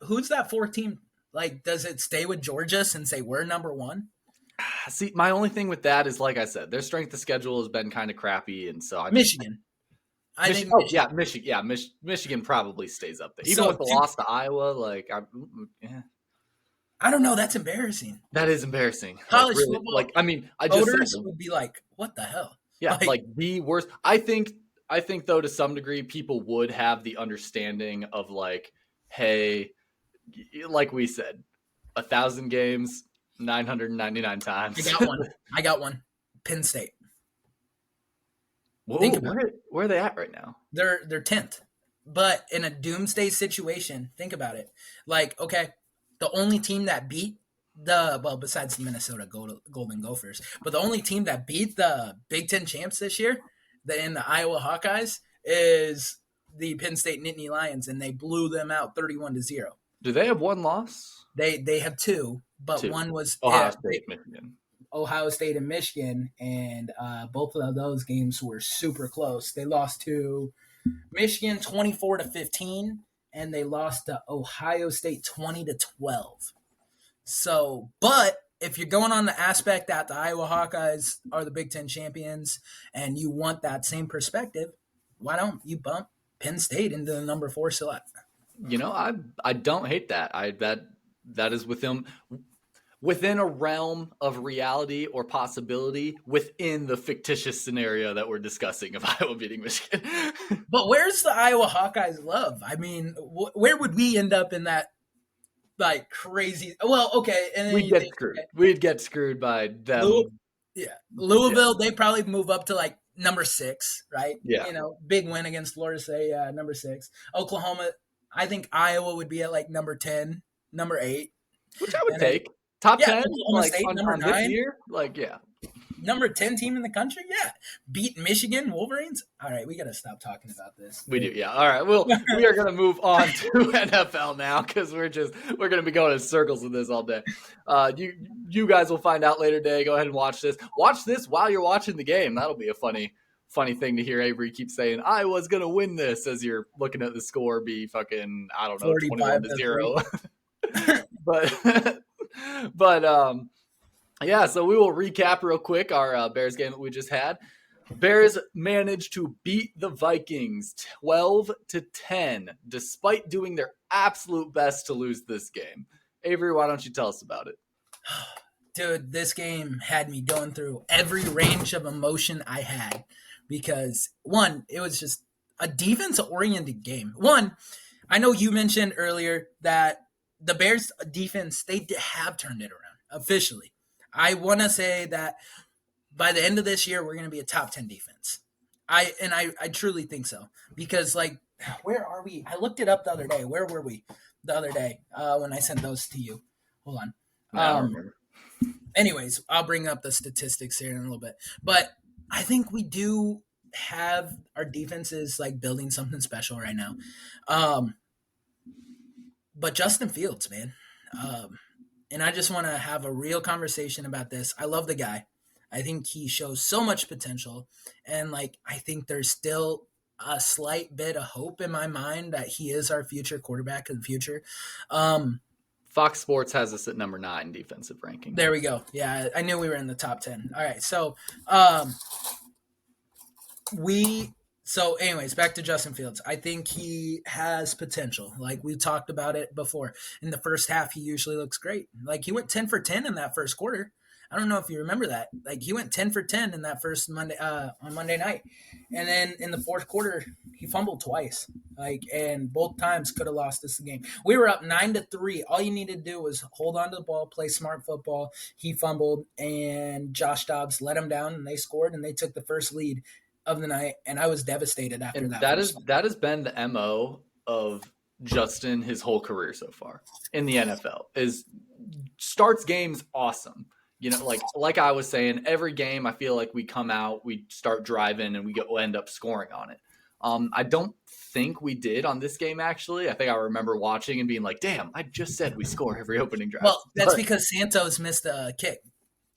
Who's that fourth team? Like, does it stay with Georgia since they were number one? See, my only thing with that is, like I said, their strength of schedule has been kind of crappy, and so I Michigan. I think Oh Michigan. yeah, Michigan. Yeah, Michigan probably stays up there, even So, with the loss to Iowa. Like, yeah, I don't know. That's embarrassing. that is embarrassing. Like, College really, football like I mean, I just voters said, would be like, "What the hell?" yeah, like the worst. I think though, to some degree, people would have the understanding of like, hey, like we said, 1,000 games, 999 times. I got one. I got one. Penn State. Whoa, Think about where are they at right now? They're 10th. But in a doomsday situation, think about it. Like, okay, the only team that beat besides the Minnesota Golden Gophers, but the only team that beat the Big Ten champs this year, in the Iowa Hawkeyes, is the Penn State Nittany Lions, and they blew them out 31-0. Do they have one loss? They have two, but Two. one was Ohio State, Michigan. Ohio State and Michigan, and both of those games were super close. They lost to Michigan 24-15, and they lost to Ohio State 20-12. So, but if you're going on the aspect that the Iowa Hawkeyes are the Big Ten champions, and you want that same perspective, why don't you bump Penn State into the number 4 slot? You know, I don't hate that. That is within a realm of reality or possibility within the fictitious scenario that we're discussing of Iowa beating Michigan. But where's the Iowa Hawkeyes love? I mean, where would we end up in that like crazy? Well, okay, and then We'd get screwed. We'd get screwed by them. Louisville, they probably move up to like number 6, right? Yeah. You know, big win against Florida State, number 6. Oklahoma, I think Iowa would be at like number 10, number 8. Which I would And take. Top 10, Oklahoma like State, on number this 9. year? Like, yeah. Number 10 team in the country? Yeah. Beat Michigan Wolverines? All right, we got to stop talking about this. We do, yeah. All right. Well, we are going to move on to NFL now because we're going to be going in circles with this all day. You guys will find out later today. Go ahead and watch this. Watch this while you're watching the game. That'll be a funny thing to hear Avery keep saying, Iowa's going to win this as you're looking at the score be fucking, I don't know, 21-0. but yeah, so we will recap real quick our Bears game that we just had. Bears managed to beat the Vikings 12-10, despite doing their absolute best to lose this game. Avery, why don't you tell us about it? Dude, this game had me going through every range of emotion I had because, one, it was just a defense-oriented game. One, I know you mentioned earlier that the Bears' defense, they have turned it around officially. I want to say that by the end of this year, we're going to be a top 10 defense. I truly think so because, like, where are we? I looked it up the other day. Where were we the other day when I sent those to you? Hold on. Anyways, I'll bring up the statistics here in a little bit. But I think we do have our defenses, like, building something special right now. But Justin Fields, man. And I just want to have a real conversation about this. I love the guy. I think he shows so much potential. And, like, I think there's still a slight bit of hope in my mind that he is our future quarterback of the future. Fox Sports has us at number 9 defensive ranking. There we go. Yeah, I knew we were in the top 10. All right, so um, we so anyways, back to Justin Fields. I think he has potential. Like we talked about it before. In the first half, he usually looks great. Like he went 10 for 10 in that first quarter. I don't know if you remember that. Like he went 10 for 10 in that first Monday on Monday night. And then in the fourth quarter, he fumbled twice. Like and both times could have lost us the game. We were up 9-3. All you needed to do was hold on to the ball, play smart football. He fumbled and Josh Dobbs let him down and they scored and they took the first lead of the night, and I was devastated after And that. that has been the MO of Justin his whole career so far in the NFL. Is starts games awesome. You know, like I was saying, every game I feel like we come out, we start driving, and we end up scoring on it. I don't think we did on this game, actually. I think I remember watching and being like, damn, I just said we score every opening drive. Well, that's because Santos missed a kick.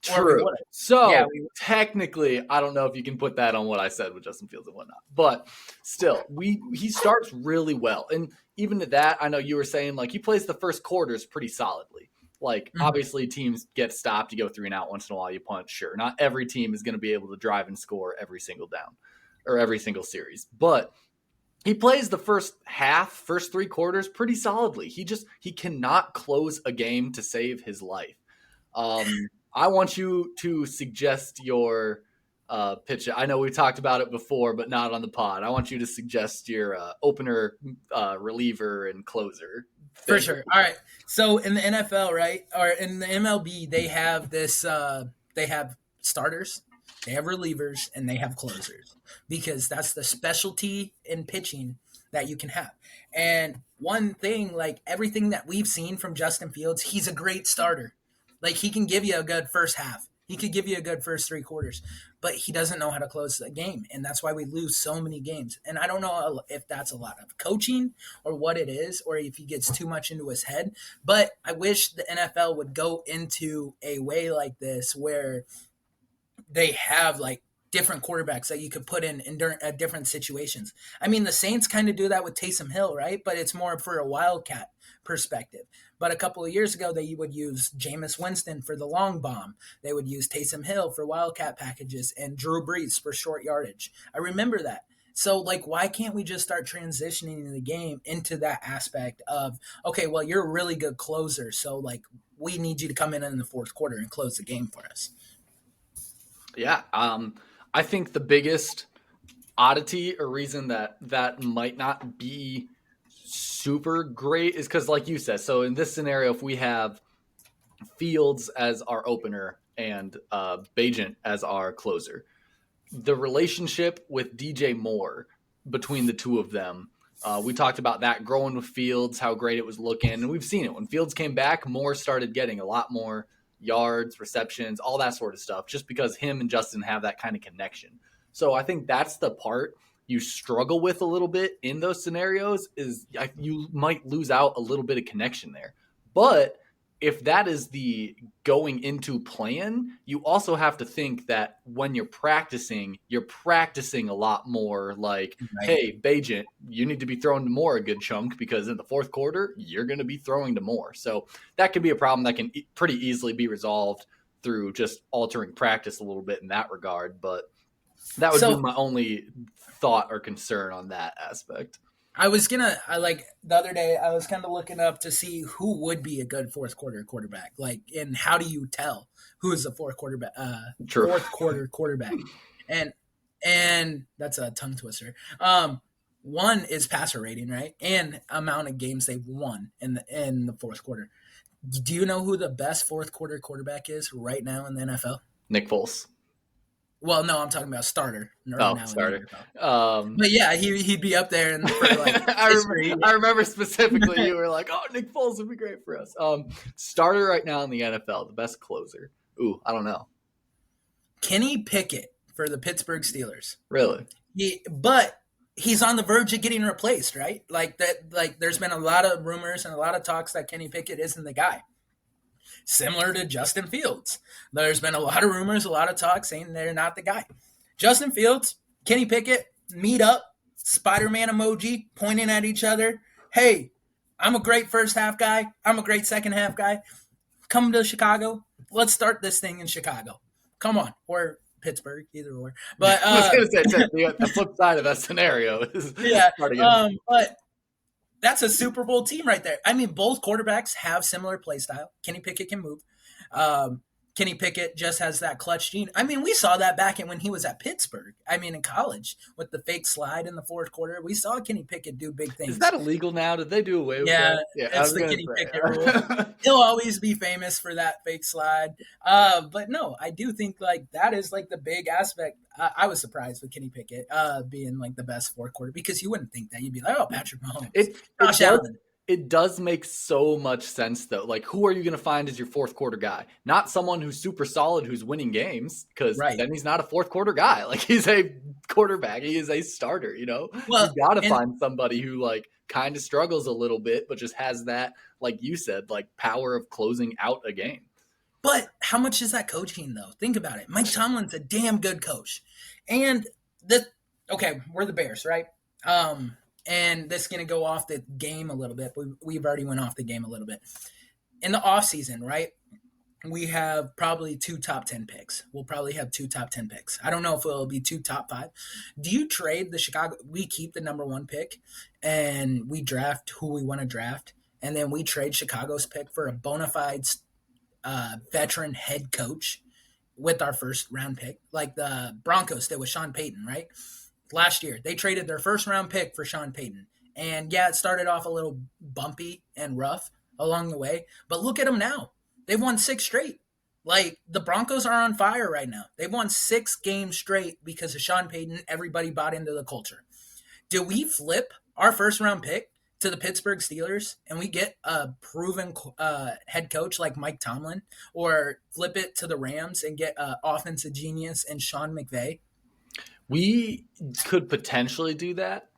True. So technically, I don't know if you can put that on what I said with Justin Fields and whatnot, but still, he starts really well, and even at that, I know you were saying like he plays the first quarters pretty solidly. Like obviously, teams get stopped, you go 3 and out once in a while, you punch. Sure, not every team is going to be able to drive and score every single down or every single series, but he plays the first 3 quarters pretty solidly. He cannot close a game to save his life. I want you to suggest your pitch. I know we talked about it before, but not on the pod. I want you to suggest your opener, reliever, and closer. For sure. All right. So in the NFL, right, or in the MLB, they have this. They have starters, they have relievers, and they have closers because that's the specialty in pitching that you can have. And one thing, like everything that we've seen from Justin Fields, he's a great starter. Like he can give you a good first half. He could give you a good first 3 quarters, but he doesn't know how to close the game. And that's why we lose so many games. And I don't know if that's a lot of coaching or what it is, or if he gets too much into his head. But I wish the NFL would go into a way like this where they have like different quarterbacks that you could put in different situations. I mean, the Saints kind of do that with Taysom Hill, right? But it's more for a wildcat perspective. But a couple of years ago, they would use Jameis Winston for the long bomb. They would use Taysom Hill for wildcat packages and Drew Brees for short yardage. I remember that. So, like, why can't we just start transitioning the game into that aspect of, okay, well, you're a really good closer, so, like, we need you to come in the fourth quarter and close the game for us. Yeah, I think the biggest oddity or reason that might not be super great is because, like you said, so in this scenario, if we have Fields as our opener and Bajent as our closer, the relationship with DJ Moore between the two of them, we talked about that growing with Fields, how great it was looking, and we've seen it. When Fields came back, Moore started getting a lot more yards, receptions, all that sort of stuff, just because him and Justin have that kind of connection. So I think that's the part you struggle with a little bit in those scenarios is you might lose out a little bit of connection there. But if that is the going into plan, you also have to think that when you're practicing a lot more like, right. Hey, Bajent, you need to be throwing to Moore a good chunk because in the fourth quarter, you're going to be throwing to Moore. So that could be a problem that can pretty easily be resolved through just altering practice a little bit in that regard. But that would be my only thought or concern on that aspect. I the other day, I was kind of looking up to see who would be a good fourth quarter quarterback. Like, and how do you tell who is the fourth quarter quarterback? And that's a tongue twister. One is passer rating, right? And amount of games they've won in the fourth quarter. Do you know who the best fourth quarter quarterback is right now in the NFL? Nick Foles. Well, no, I'm talking about starter. Starter. But yeah, he'd be up there. And I remember specifically you were like, "Oh, Nick Foles would be great for us." Starter right now in the NFL, the best closer. Ooh, I don't know. Kenny Pickett for the Pittsburgh Steelers. Really? But he's on the verge of getting replaced, right? Like that. Like there's been a lot of rumors and a lot of talks that Kenny Pickett isn't the guy. Similar to Justin Fields. There's been a lot of rumors, a lot of talk saying they're not the guy. Justin Fields, Kenny Pickett, meet up, Spider-Man emoji, pointing at each other. Hey, I'm a great first half guy. I'm a great second half guy. Come to Chicago. Let's start this thing in Chicago. Come on, or Pittsburgh, either or. But I was going to say the flip side of that scenario is yeah, starting in. but that's a Super Bowl team right there. I mean, both quarterbacks have similar play style. Kenny Pickett can move. Um, Kenny Pickett just has that clutch gene. I mean, we saw that back when he was at Pittsburgh. I mean, in college with the fake slide in the fourth quarter, we saw Kenny Pickett do big Is things. that illegal now? Did they do away with Yeah, that? Yeah, I it's was the going Kenny Pickett rule. to say. He'll always be famous for that fake slide. But no, I do think like that is like the big aspect. I was surprised with Kenny Pickett being like the best fourth quarter because you wouldn't think that. You'd be like, oh, Patrick Mahomes, It Josh does Allen. it does make so much sense though. Like, who are you going to find as your fourth quarter guy? Not someone who's super solid, who's winning games, because Right. then he's not a fourth quarter guy. Like, he's a quarterback. He is a starter. You know, Well, you got to and find somebody who like kind of struggles a little bit, but just has that, like you said, like power of closing out a game. but how much is that coaching though? Think about it. Mike Tomlin's a damn good coach, and the okay, we're the Bears, right? And this is gonna go off the game a little bit. We've already went off the game a little bit in the off season, right? We have probably two top 10 picks. We'll probably have two top 10 picks. I don't know if it'll be two top 5. Do you trade the Chicago? We keep the number 1 pick and we draft who we want to draft. And then we trade Chicago's pick for a bona fide veteran head coach with our first round pick, like the Broncos did with Sean Payton, right? Last year, they traded their first round pick for Sean Payton. And yeah, it started off a little bumpy and rough along the way, but look at them now. They've won 6 straight. Like the Broncos are on fire right now. They've won 6 games straight because of Sean Payton. Everybody bought into the culture. Do we flip our first round pick to the Pittsburgh Steelers and we get a proven head coach like Mike Tomlin, or flip it to the Rams and get an offensive genius and Sean McVay? We could potentially do that.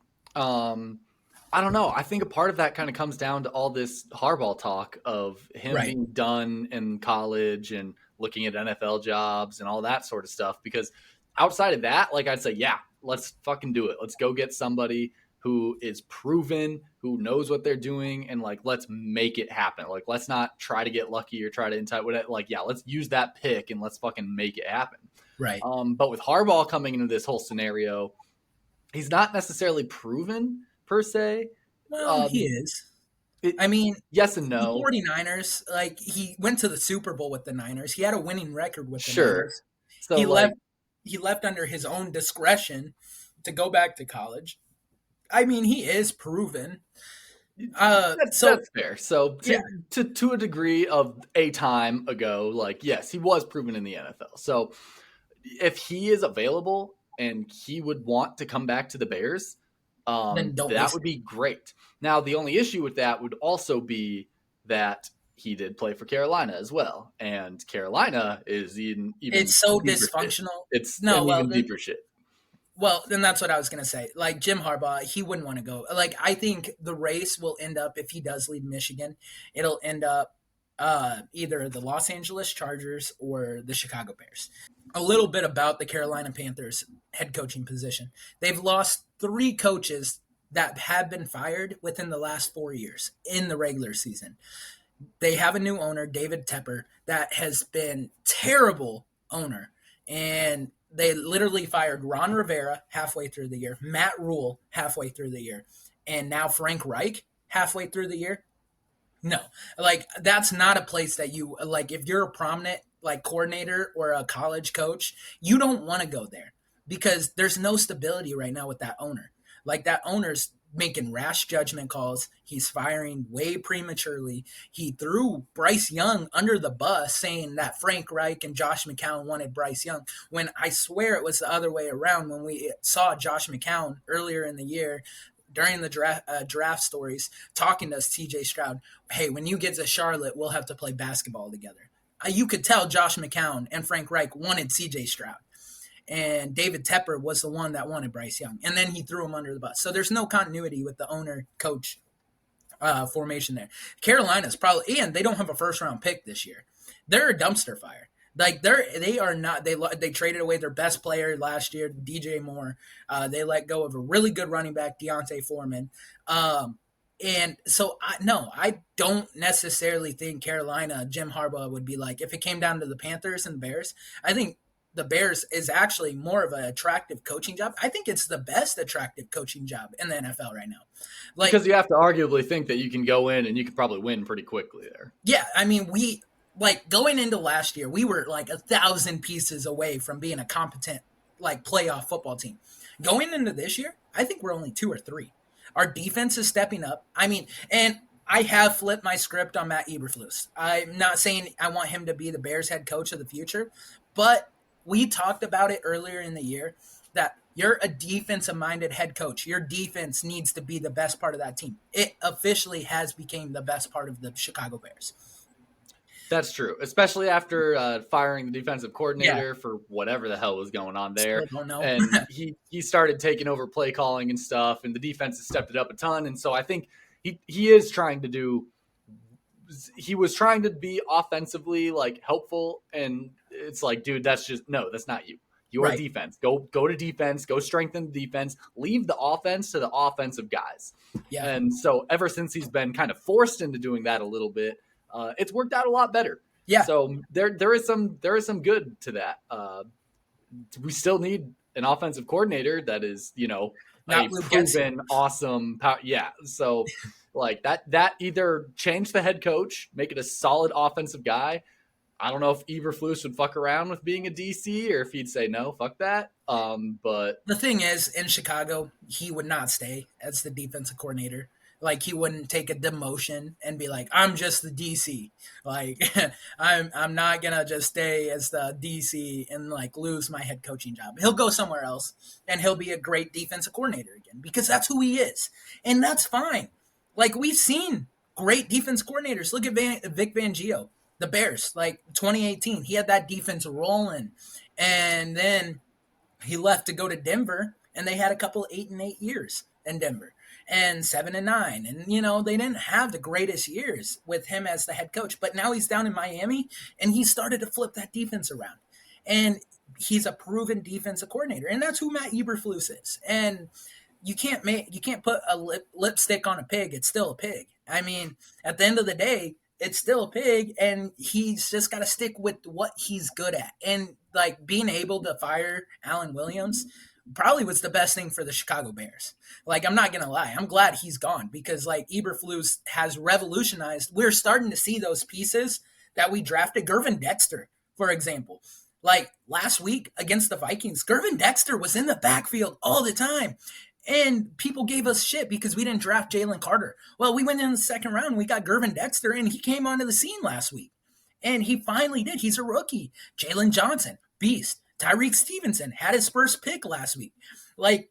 I don't know. I think a part of that kind of comes down to all this Harbaugh talk of him Right. being done in college and looking at NFL jobs and all that sort of stuff. Because outside of that, like I'd say, yeah, let's fucking do it. Let's go get somebody who is proven, who knows what they're doing, and like let's make it happen. Like let's not try to get lucky or try to entice whatever. Like yeah, let's use that pick and let's fucking make it happen. Right. But with Harbaugh coming into this whole scenario, he's not necessarily proven per se. Well, he is. It, I mean, yes and the no. 49ers, like he went to the Super Bowl with the Niners. He had a winning record with the Sure. Niners. So He like, left under his own discretion to go back to college. I mean, he is proven. that's fair. So Yeah. to a degree of a time ago, like yes, he was proven in the NFL. So if he is available and he would want to come back to the Bears, Then don't that waste would be great. Now the only issue with that would also be that he did play for Carolina as well, and Carolina is even It's so deeper shit. dysfunctional. It's No, an well, even deeper shit. Well, then that's what I was gonna say. Like Jim Harbaugh, he wouldn't want to go. Like I think the race will end up, if he does leave Michigan, it'll end up either the Los Angeles Chargers or the Chicago Bears. A little bit about the Carolina Panthers head coaching position. They've lost 3 coaches that have been fired within the last 4 years in the regular season. They have a new owner, David Tepper, that has been terrible owner. And they literally fired Ron Rivera halfway through the year, Matt Rule halfway through the year, and now Frank Reich halfway through the year. No, like that's not a place that you like. If you're a prominent like coordinator or a college coach, you don't want to go there because there's no stability right now with that owner. Like that owner's making rash judgment calls. He's firing way prematurely. He threw Bryce Young under the bus saying that Frank Reich and Josh McCown wanted Bryce Young, when I swear it was the other way around when we saw Josh McCown earlier in the year during the draft stories talking to us, TJ Stroud, hey, when you get to Charlotte, we'll have to play basketball together. You could tell Josh McCown and Frank Reich wanted CJ Stroud. And David Tepper was the one that wanted Bryce Young. And then he threw him under the bus. So there's no continuity with the owner-coach formation there. Carolina's probably – and they don't have a first-round pick this year. They're a dumpster fire. Like they are not. They traded away their best player last year, DJ Moore. They let go of a really good running back, Deontay Foreman. And so, I don't necessarily think Carolina, Jim Harbaugh would be like, if it came down to the Panthers and Bears, I think the Bears is actually more of an attractive coaching job. I think it's the best attractive coaching job in the NFL right now. Like, Because you have to arguably think that you can go in and you could probably win pretty quickly there. yeah, I mean, like going into last year, we were like 1,000 pieces away from being a competent, like, playoff football team. Going into this year, I think we're only 2 or 3. Our defense is stepping up. I mean, and I have flipped my script on Matt Eberflus. I'm not saying I want him to be the Bears head coach of the future, but we talked about it earlier in the year that you're a defensive minded head coach. Your defense needs to be the best part of that team. It officially has become the best part of the Chicago Bears. That's true, especially after firing the defensive Yeah, coordinator for whatever the hell was going on there, still don't know. and he started taking over play calling and stuff, and the defense has stepped it up a ton. And so I think he is trying to do. He was trying to be offensively like helpful, and it's like, dude, that's just no, that's not you. You are Right. defense. Go to defense. Go strengthen the defense. Leave the offense to the offensive guys. Yeah. And so ever since he's been kind of forced into doing that a little bit, it's worked out a lot better. Yeah. So there is some good to that. We still need an offensive coordinator that is, a Not Luke proven awesome power. Yeah. So like that either change the head coach, make it a solid offensive guy. I don't know if Eberflus would fuck around with being a DC or if he'd say no, fuck that. But The thing is, in Chicago, he would not stay as the defensive coordinator. Like, he wouldn't take a demotion and be like, "I'm just the DC." Like, I'm not gonna just stay as the DC and like lose my head coaching job. He'll go somewhere else and he'll be a great defensive coordinator again because that's who he is, and that's fine. Like, we've seen great defense coordinators. Look at Vic Fangio, the Bears. Like 2018, he had that defense rolling, and then he left to go to Denver, and they had a couple 8-8 years in Denver and 7-9. And, they didn't have the greatest years with him as the head coach. But now he's down in Miami, and he started to flip that defense around. And he's a proven defensive coordinator. And that's who Matt Eberflus is. And you can't put a lipstick on a pig. It's still a pig. I mean, at the end of the day, it's still a pig, and he's just got to stick with what he's good at. And like being able to fire Alan Williams probably was the best thing for the Chicago Bears. Like, I'm not gonna lie, I'm glad he's gone because like Eberflus has revolutionized. We're starting to see those pieces that we drafted. Gervin Dexter, for example. Like last week against the Vikings, Gervin Dexter was in the backfield all the time. And people gave us shit because we didn't draft Jalen Carter. Well, we went in the second round. We got Gervin Dexter, and he came onto the scene last week. And he finally did. He's a rookie. Jalen Johnson, beast. Tyreek Stevenson had his first pick last week. Like,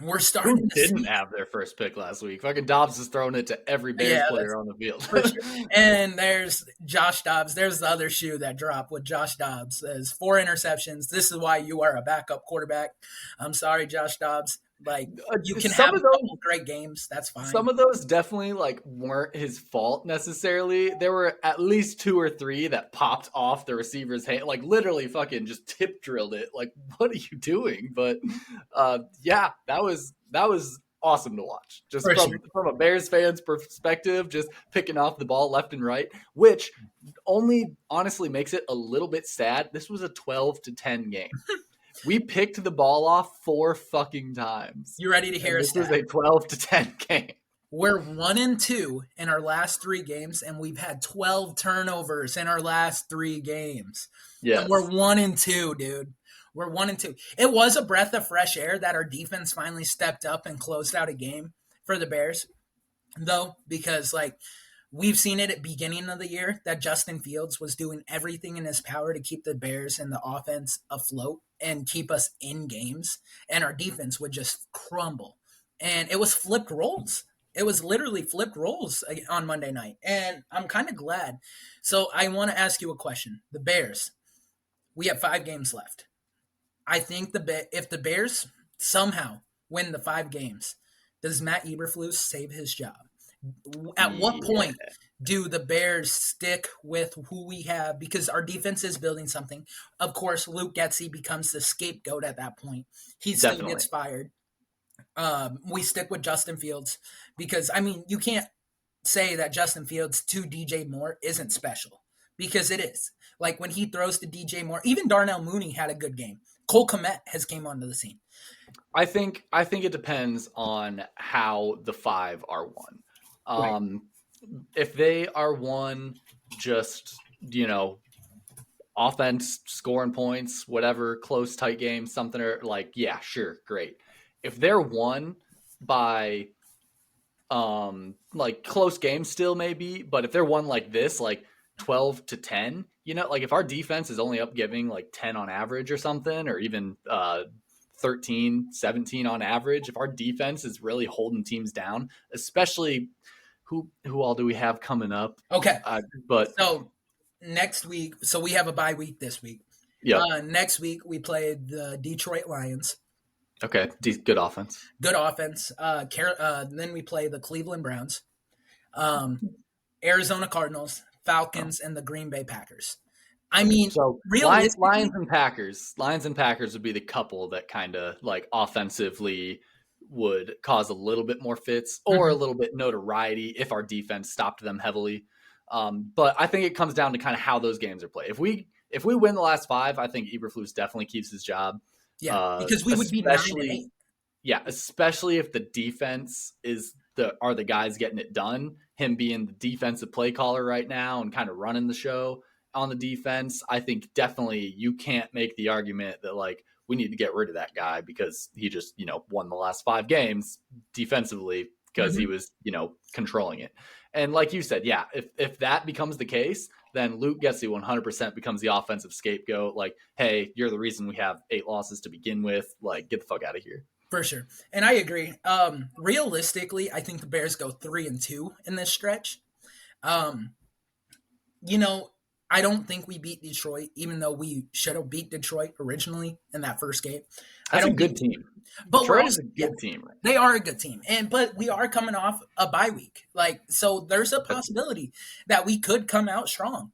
we're starting who to didn't see. have their first pick last week? Fucking Dobbs is throwing it to every Bears Yeah, player on the field. for sure. And there's Josh Dobbs. There's the other shoe that dropped with Josh Dobbs. There's 4 interceptions. This is why you are a backup quarterback. I'm sorry, Josh Dobbs. Like, you can have Some a of those couple great games. That's fine. Some of those definitely like weren't his fault necessarily. There were at least 2 or 3 that popped off the receiver's hand, like literally fucking just tip drilled it. Like, what are you doing? But yeah, that was awesome to watch. Just For sure. from a Bears fan's perspective, just picking off the ball left and right, which only honestly makes it a little bit sad. This was a 12-10 game. We picked the ball off 4 fucking times. You ready to hear And a this was stat? a 12-10 game. We're 1-2 in our last 3 games, and we've had 12 turnovers in our last 3 games. Yes. And we're 1-2, dude. We're 1-2. It was a breath of fresh air that our defense finally stepped up and closed out a game for the Bears, though, because like we've seen it at the beginning of the year that Justin Fields was doing everything in his power to keep the Bears and the offense afloat and keep us in games, and our defense would just crumble. And it was flipped roles. It was literally flipped roles on Monday night. And I'm kind of glad. So I want to ask you a question. The Bears, we have 5 games left. I think if the Bears somehow win the 5 games, does Matt Eberflus save his job? At what point do the Bears stick with who we have? Because our defense is building something. Of course, Luke Getsy becomes the scapegoat at that point. He still Definitely. gets fired. We stick with Justin Fields because I mean, you can't say that Justin Fields to DJ Moore isn't special, because it is. Like when he throws to DJ Moore, even Darnell Mooney had a good game. Cole Kmet has came onto the scene. I think it depends on how the five are won. Right. If they are won just, offense, scoring points, whatever, close, tight game, something, or like, yeah, sure, great. If they're won by like close games still maybe, but if they're won like this, like 12-10, like if our defense is only up giving like 10 on average or something, or even 13-17 on average, if our defense is really holding teams down, especially who all do we have coming up? Okay. But So next week, so we have a bye week this week. yeah, Next week we play the Detroit Lions. okay, good offense. Good offense. Then we play the Cleveland Browns, Arizona Cardinals, Falcons, and the Green Bay Packers. I mean, So realistically, Lions and Packers would be the couple that kind of like offensively would cause a little bit more fits or a little bit notoriety if our defense stopped them heavily. But I think it comes down to kind of how those games are played. If we win the last five, I think Eberflus definitely keeps his job. yeah, because we would be 9-8. Yeah, especially if the defense are the guys getting it done. Him being the defensive play caller right now and kind of running the show on the defense, I think definitely you can't make the argument that like we need to get rid of that guy because he just won the last five games defensively because he was controlling it. And like you said, yeah, if that becomes the case, then Luke Getsy 100% becomes the offensive scapegoat. Like, hey, you're the reason we have 8 losses to begin with. Like, get the fuck out of here. For sure. And I agree. Realistically, I think the Bears go 3-2 in this stretch. I don't think we beat Detroit, even though we should have beat Detroit originally in that first game. That's a good team. But Detroit is a good team. Right? They are a good team. But we are coming off a bye week. So there's a possibility that we could come out strong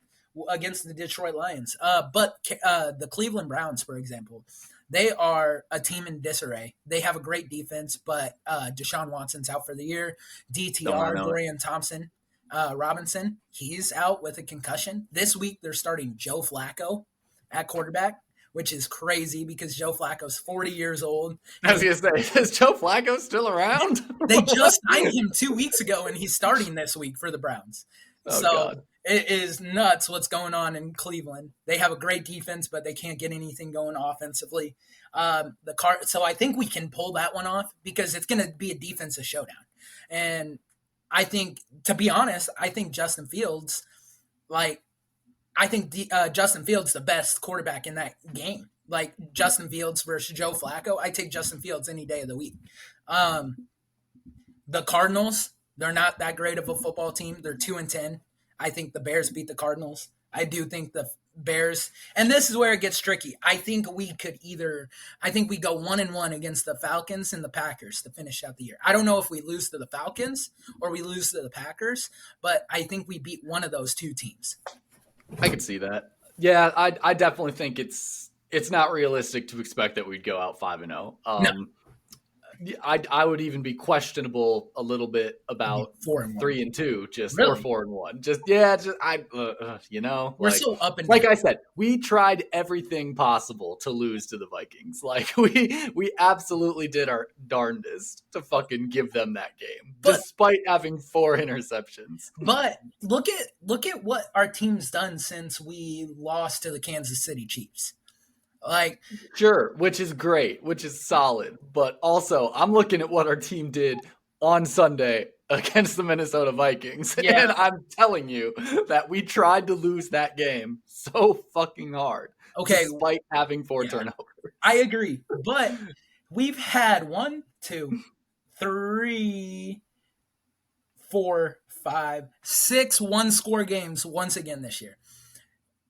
against the Detroit Lions. But the Cleveland Browns, for example, they are a team in disarray. They have a great defense, but Deshaun Watson's out for the year. DTR, Dorian Thompson, Robinson, he's out with a concussion. This week they're starting Joe Flacco at quarterback, which is crazy because Joe Flacco's 40 years old. I was going to say, is Joe Flacco still around? They just signed him 2 weeks ago, and he's starting this week for the Browns. God. It is nuts what's going on in Cleveland. They have a great defense, but they can't get anything going offensively. So I think we can pull that one off because it's going to be a defensive showdown. And I think, to be honest, I think Justin Fields, Justin Fields the best quarterback in that game. Like Justin Fields versus Joe Flacco, I take Justin Fields any day of the week. The Cardinals, they're not that great of a football team. They're 2-10. I think the Bears beat the Cardinals. I do think the Bears, and this is where it gets tricky. I think we go 1-1 against the Falcons and the Packers to finish out the year. I don't know if we lose to the Falcons or we lose to the Packers, but I think we beat one of those two teams. I could see that. Yeah, I definitely think it's not realistic to expect that we'd go out 5-0. No. I would even be questionable a little bit about 3-2, just really? Or 4-1. We're so up and down. Like I said, we tried everything possible to lose to the Vikings. Like we absolutely did our darndest to fucking give them that game, despite having 4 interceptions. But look at what our team's done since we lost to the Kansas City Chiefs. Sure, which is great, which is solid. But also, I'm looking at what our team did on Sunday against the Minnesota Vikings. Yeah. And I'm telling you that we tried to lose that game so fucking hard. Okay. Despite having 4 turnovers. I agree. But we've had 1, 2, 3, 4, 5, 6 one-score games once again this year.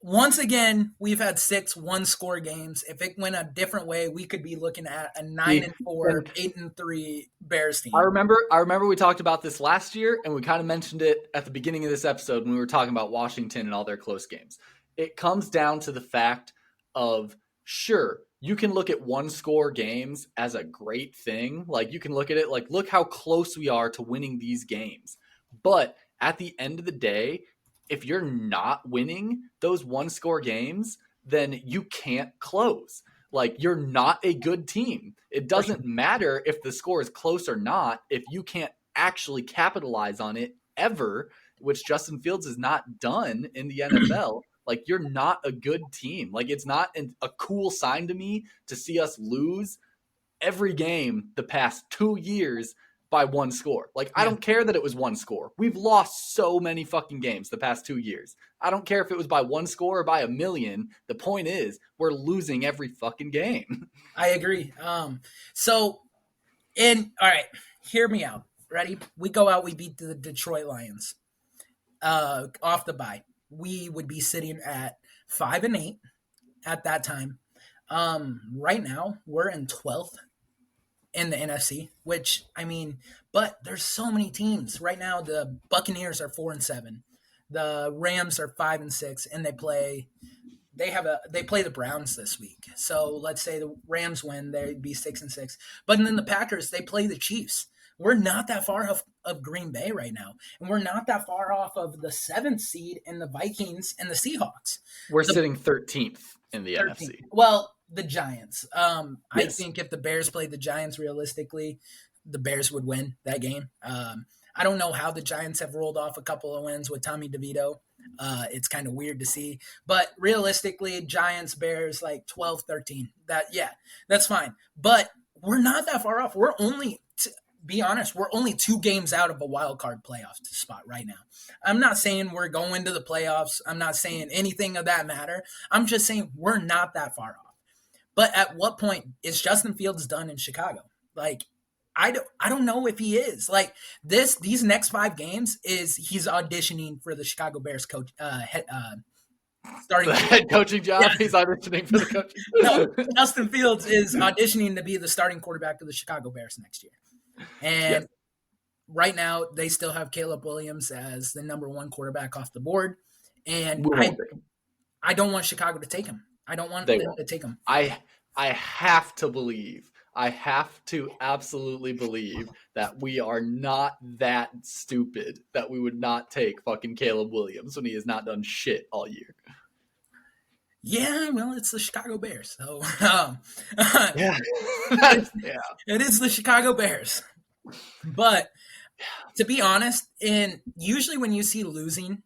Once again, we've had 6 one-score games. If it went a different way, we could be looking at a 9-4, 8-3 Bears team. I remember we talked about this last year, and we kind of mentioned it at the beginning of this episode when we were talking about Washington and all their close games. It comes down to the fact of, sure, you can look at one score games as a great thing. Like you can look at it like, look how close we are to winning these games. But at the end of the day, if you're not winning those one score games, then you can't close. Like you're not a good team. It For sure. doesn't matter if the score is close or not if you can't actually capitalize on it ever, which Justin Fields has not done in the NFL. Like you're not a good team. Like it's not a cool sign to me to see us lose every game the past 2 years by one score. Like I Yeah, don't care that it was one score. We've lost so many fucking games the past 2 years. I don't care if it was by one score or by a million. The point is we're losing every fucking game. I agree. So, and all right, hear me out. Ready? We go out, we beat the Detroit Lions. Off the bye, we would be sitting at 5-8 at that time. Right now, we're in 12th in the NFC, which I mean, but there's so many teams right now. The Buccaneers are 4-7, the Rams are 5-6, and they play the Browns this week. So let's say the Rams win, they'd be 6-6. But then the Packers, they play the Chiefs. We're not that far off of Green Bay right now, and we're not that far off of the seventh seed in the Vikings and the Seahawks. We're The sitting 13th in the 13th. NFC. Well, the Giants. I Yes. think if the Bears played the Giants realistically, the Bears would win that game. I don't know how the Giants have rolled off a couple of wins with Tommy DeVito. It's kind of weird to see. But realistically, Giants, Bears, like 12-13. That's fine. But we're not that far off. We're only, to be honest, we're only 2 games out of a wild card playoff spot right now. I'm not saying we're going to the playoffs. I'm not saying anything of that matter. I'm just saying we're not that far off. But at what point is Justin Fields done in Chicago? Like, I don't know if he is. Like these next 5 games is he's auditioning for the Chicago Bears coach starting The head coaching job. Yeah. He's auditioning for the coaching. No, Justin Fields is auditioning to be the starting quarterback of the Chicago Bears next year. And Yes. right now they still have Caleb Williams as the number 1 quarterback off the board. And We won't pick him. I don't want Chicago to take him. I don't want They them won't. to take him. I have to believe. I have to absolutely believe that we are not that stupid that we would not take fucking Caleb Williams when he has not done shit all year. Yeah, well, it's the Chicago Bears. So Yeah. Yeah. it is the Chicago Bears. But to be honest, and usually when you see losing,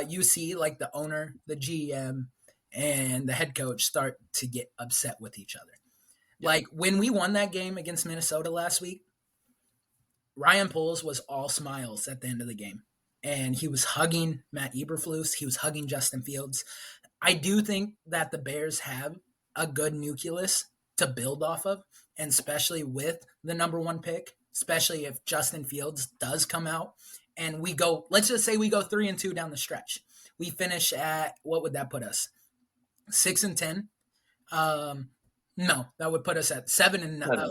you see like the owner, the GM, and the head coach start to get upset with each other. Like when we won that game against Minnesota last week, Ryan Poles was all smiles at the end of the game. And he was hugging Matt Eberflus. He was hugging Justin Fields. I do think that the Bears have a good nucleus to build off of, and especially with the number 1 pick, especially if Justin Fields does come out and we go, let's just say we go 3-2 down the stretch. We finish at, what would that put us? 6-10. No, that would put us at 7-10.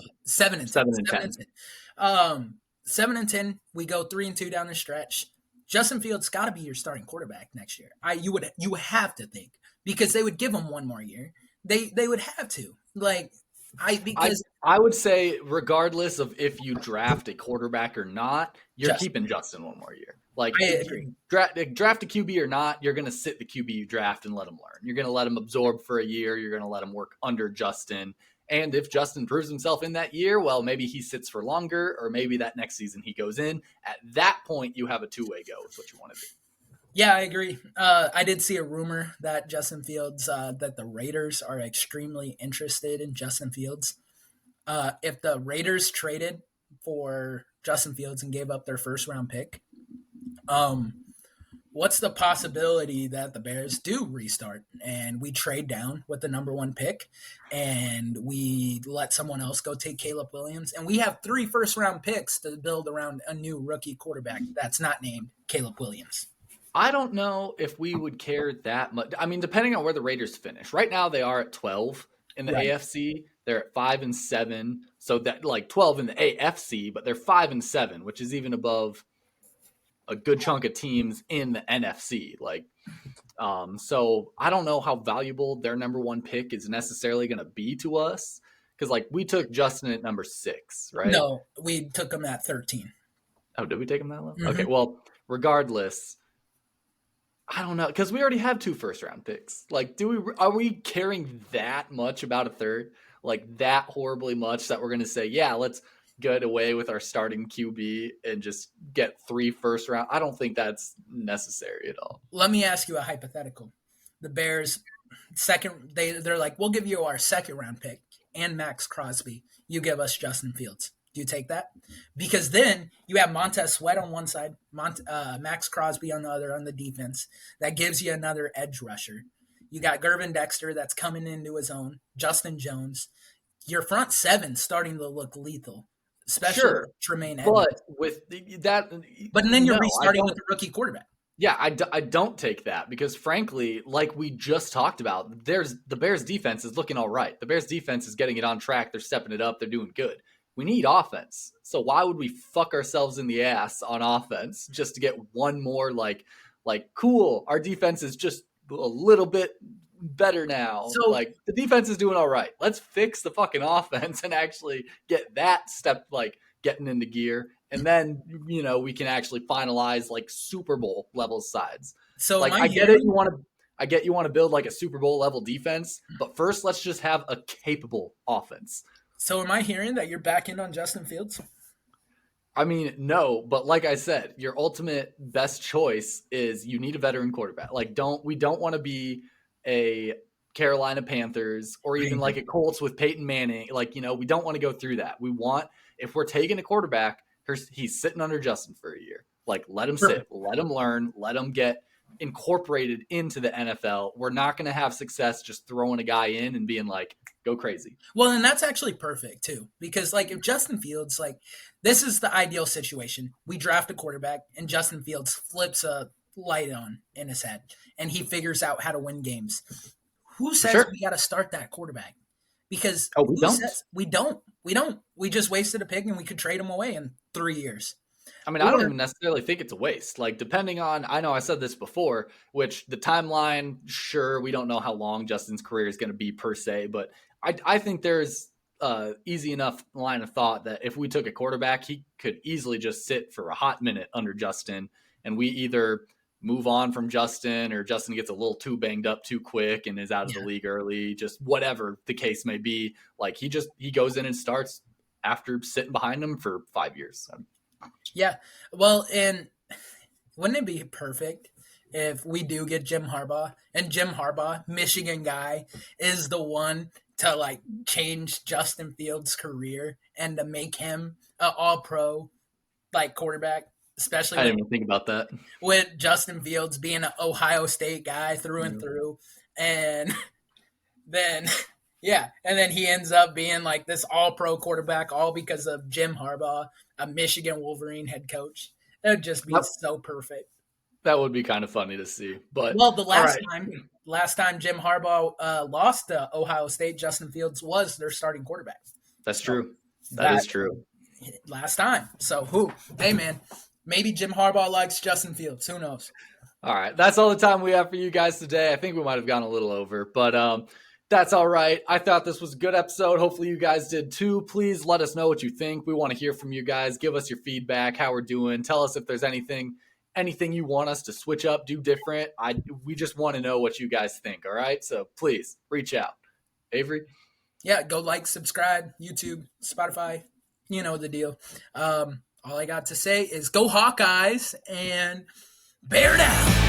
7-10. We go 3-2 down the stretch. Justin Fields got to be your starting quarterback next year. You have to think, because they would give him 1 more year. They would have to. I would say regardless of if you draft a quarterback or not, you're keeping Justin 1 more year. Like I if agree. you draft a QB or not, you're going to sit the QB you draft and let him learn. You're going to let him absorb for a year. You're going to let him work under Justin. And if Justin proves himself in that year, well, maybe he sits for longer, or maybe that next season he goes in. At that point, you have a 2-way go is what you want to do. Yeah, I agree. I did see a rumor that Justin Fields, that the Raiders are extremely interested in Justin Fields. If the Raiders traded for Justin Fields and gave up their 1st-round pick, what's the possibility that the Bears do restart and we trade down with the number 1 pick and we let someone else go take Caleb Williams, and we have 3 first-round picks to build around a new rookie quarterback that's not named Caleb Williams? I don't know if we would care that much. I mean, depending on where the Raiders finish. Right now, they are at 12 in the AFC. They're at 5-7. So that like 12 in the AFC, but they're 5-7, which is even above a good chunk of teams in the NFC. Like, So I don't know how valuable their number one pick is necessarily going to be to us. Because like we took Justin at number 6, right? No, we took him at 13. Oh, did we take him that low? Okay, Mm-hmm. well, regardless, I don't know because we already have 2 first round picks. Like, are we caring that much about a third? Like that horribly much that we're going to say, yeah, let's get away with our starting QB and just get 3 first round. I don't think that's necessary at all. Let me ask you a hypothetical. The Bears they're like, we'll give you our second round pick and Max Crosby. You give us Justin Fields. Do you take that? Because then you have Montez Sweat on one side, Max Crosby on the other on the defense. That gives you another edge rusher. You got Gervin Dexter that's coming into his own. Justin Jones. Your front seven starting to look lethal, especially Sure, Tremaine Edmonds. but with that, But then you're no, I restarting with don't. the rookie quarterback. Yeah, I don't take that because, frankly, like we just talked about, the Bears' defense is looking all right. The Bears' defense is getting it on track. They're stepping it up. They're doing good. We need offense. So why would we fuck ourselves in the ass on offense just to get one more cool? Our defense is just a little bit better now. So Like the defense is doing all right. Let's fix the fucking offense and actually get that step getting into gear, and then we can actually finalize like Super Bowl level sides. so am Like I I get it, hearing I get you want to build like a Super Bowl level defense, but first let's just have a capable offense. So am I hearing that you're back in on Justin Fields? I mean, no, but like I said, your ultimate best choice is you need a veteran quarterback. Like we don't want to be a Carolina Panthers or even like a Colts with Peyton Manning. Like, we don't want to go through that. If we're taking a quarterback, he's sitting under Justin for a year. Like, let him sit, Perfect. let him learn, let him get incorporated into the NFL. We're not going to have success just throwing a guy in and being like, go crazy. Well, and that's actually perfect too, because like if Justin Fields, like this is the ideal situation. We draft a quarterback, and Justin Fields flips a light on in his head, and he figures out how to win games. Who says Sure. we got to start that quarterback? Because Oh, we who don't. says we don't? We don't. We just wasted a pick, and we could trade him away in 3 years. I mean, I don't Or even necessarily think it's a waste. Like, depending on, I know I said this before, which the timeline, sure, we don't know how long Justin's career is going to be per se, but I think there's easy enough line of thought that if we took a quarterback, he could easily just sit for a hot minute under Justin, and we either move on from Justin or Justin gets a little too banged up too quick and is out of the yeah, league early, just whatever the case may be. Like, he goes in and starts after sitting behind him for 5 years. yeah. Well, and wouldn't it be perfect if we do get Jim Harbaugh, and Jim Harbaugh, Michigan guy, is the one to like change Justin Fields' career and to make him an all pro like quarterback, especially I with didn't even think about that. Justin Fields being an Ohio State guy through and Yeah. through. And then yeah, and then he ends up being like this all pro quarterback all because of Jim Harbaugh, a Michigan Wolverine head coach. That would just be Yep. so perfect. That would be kind of funny to see. But Well, the all right, last time Jim Harbaugh lost to Ohio State, Justin Fields was their starting quarterback. that's So true. That that is true. last time. So who? Hey man, maybe Jim Harbaugh likes Justin Fields. Who knows? All right, that's all the time we have for you guys today. I think we might have gone a little over, but that's all right. I thought this was a good episode. Hopefully you guys did too. Please let us know what you think. We want to hear from you guys. Give us your feedback, how we're doing. Tell us if there's anything you want us to switch up, do different. We just want to know what you guys think, all right? So please reach out. Avery? Yeah, go like, subscribe, YouTube, Spotify. You know the deal. All I got to say is go Hawkeyes and bear down.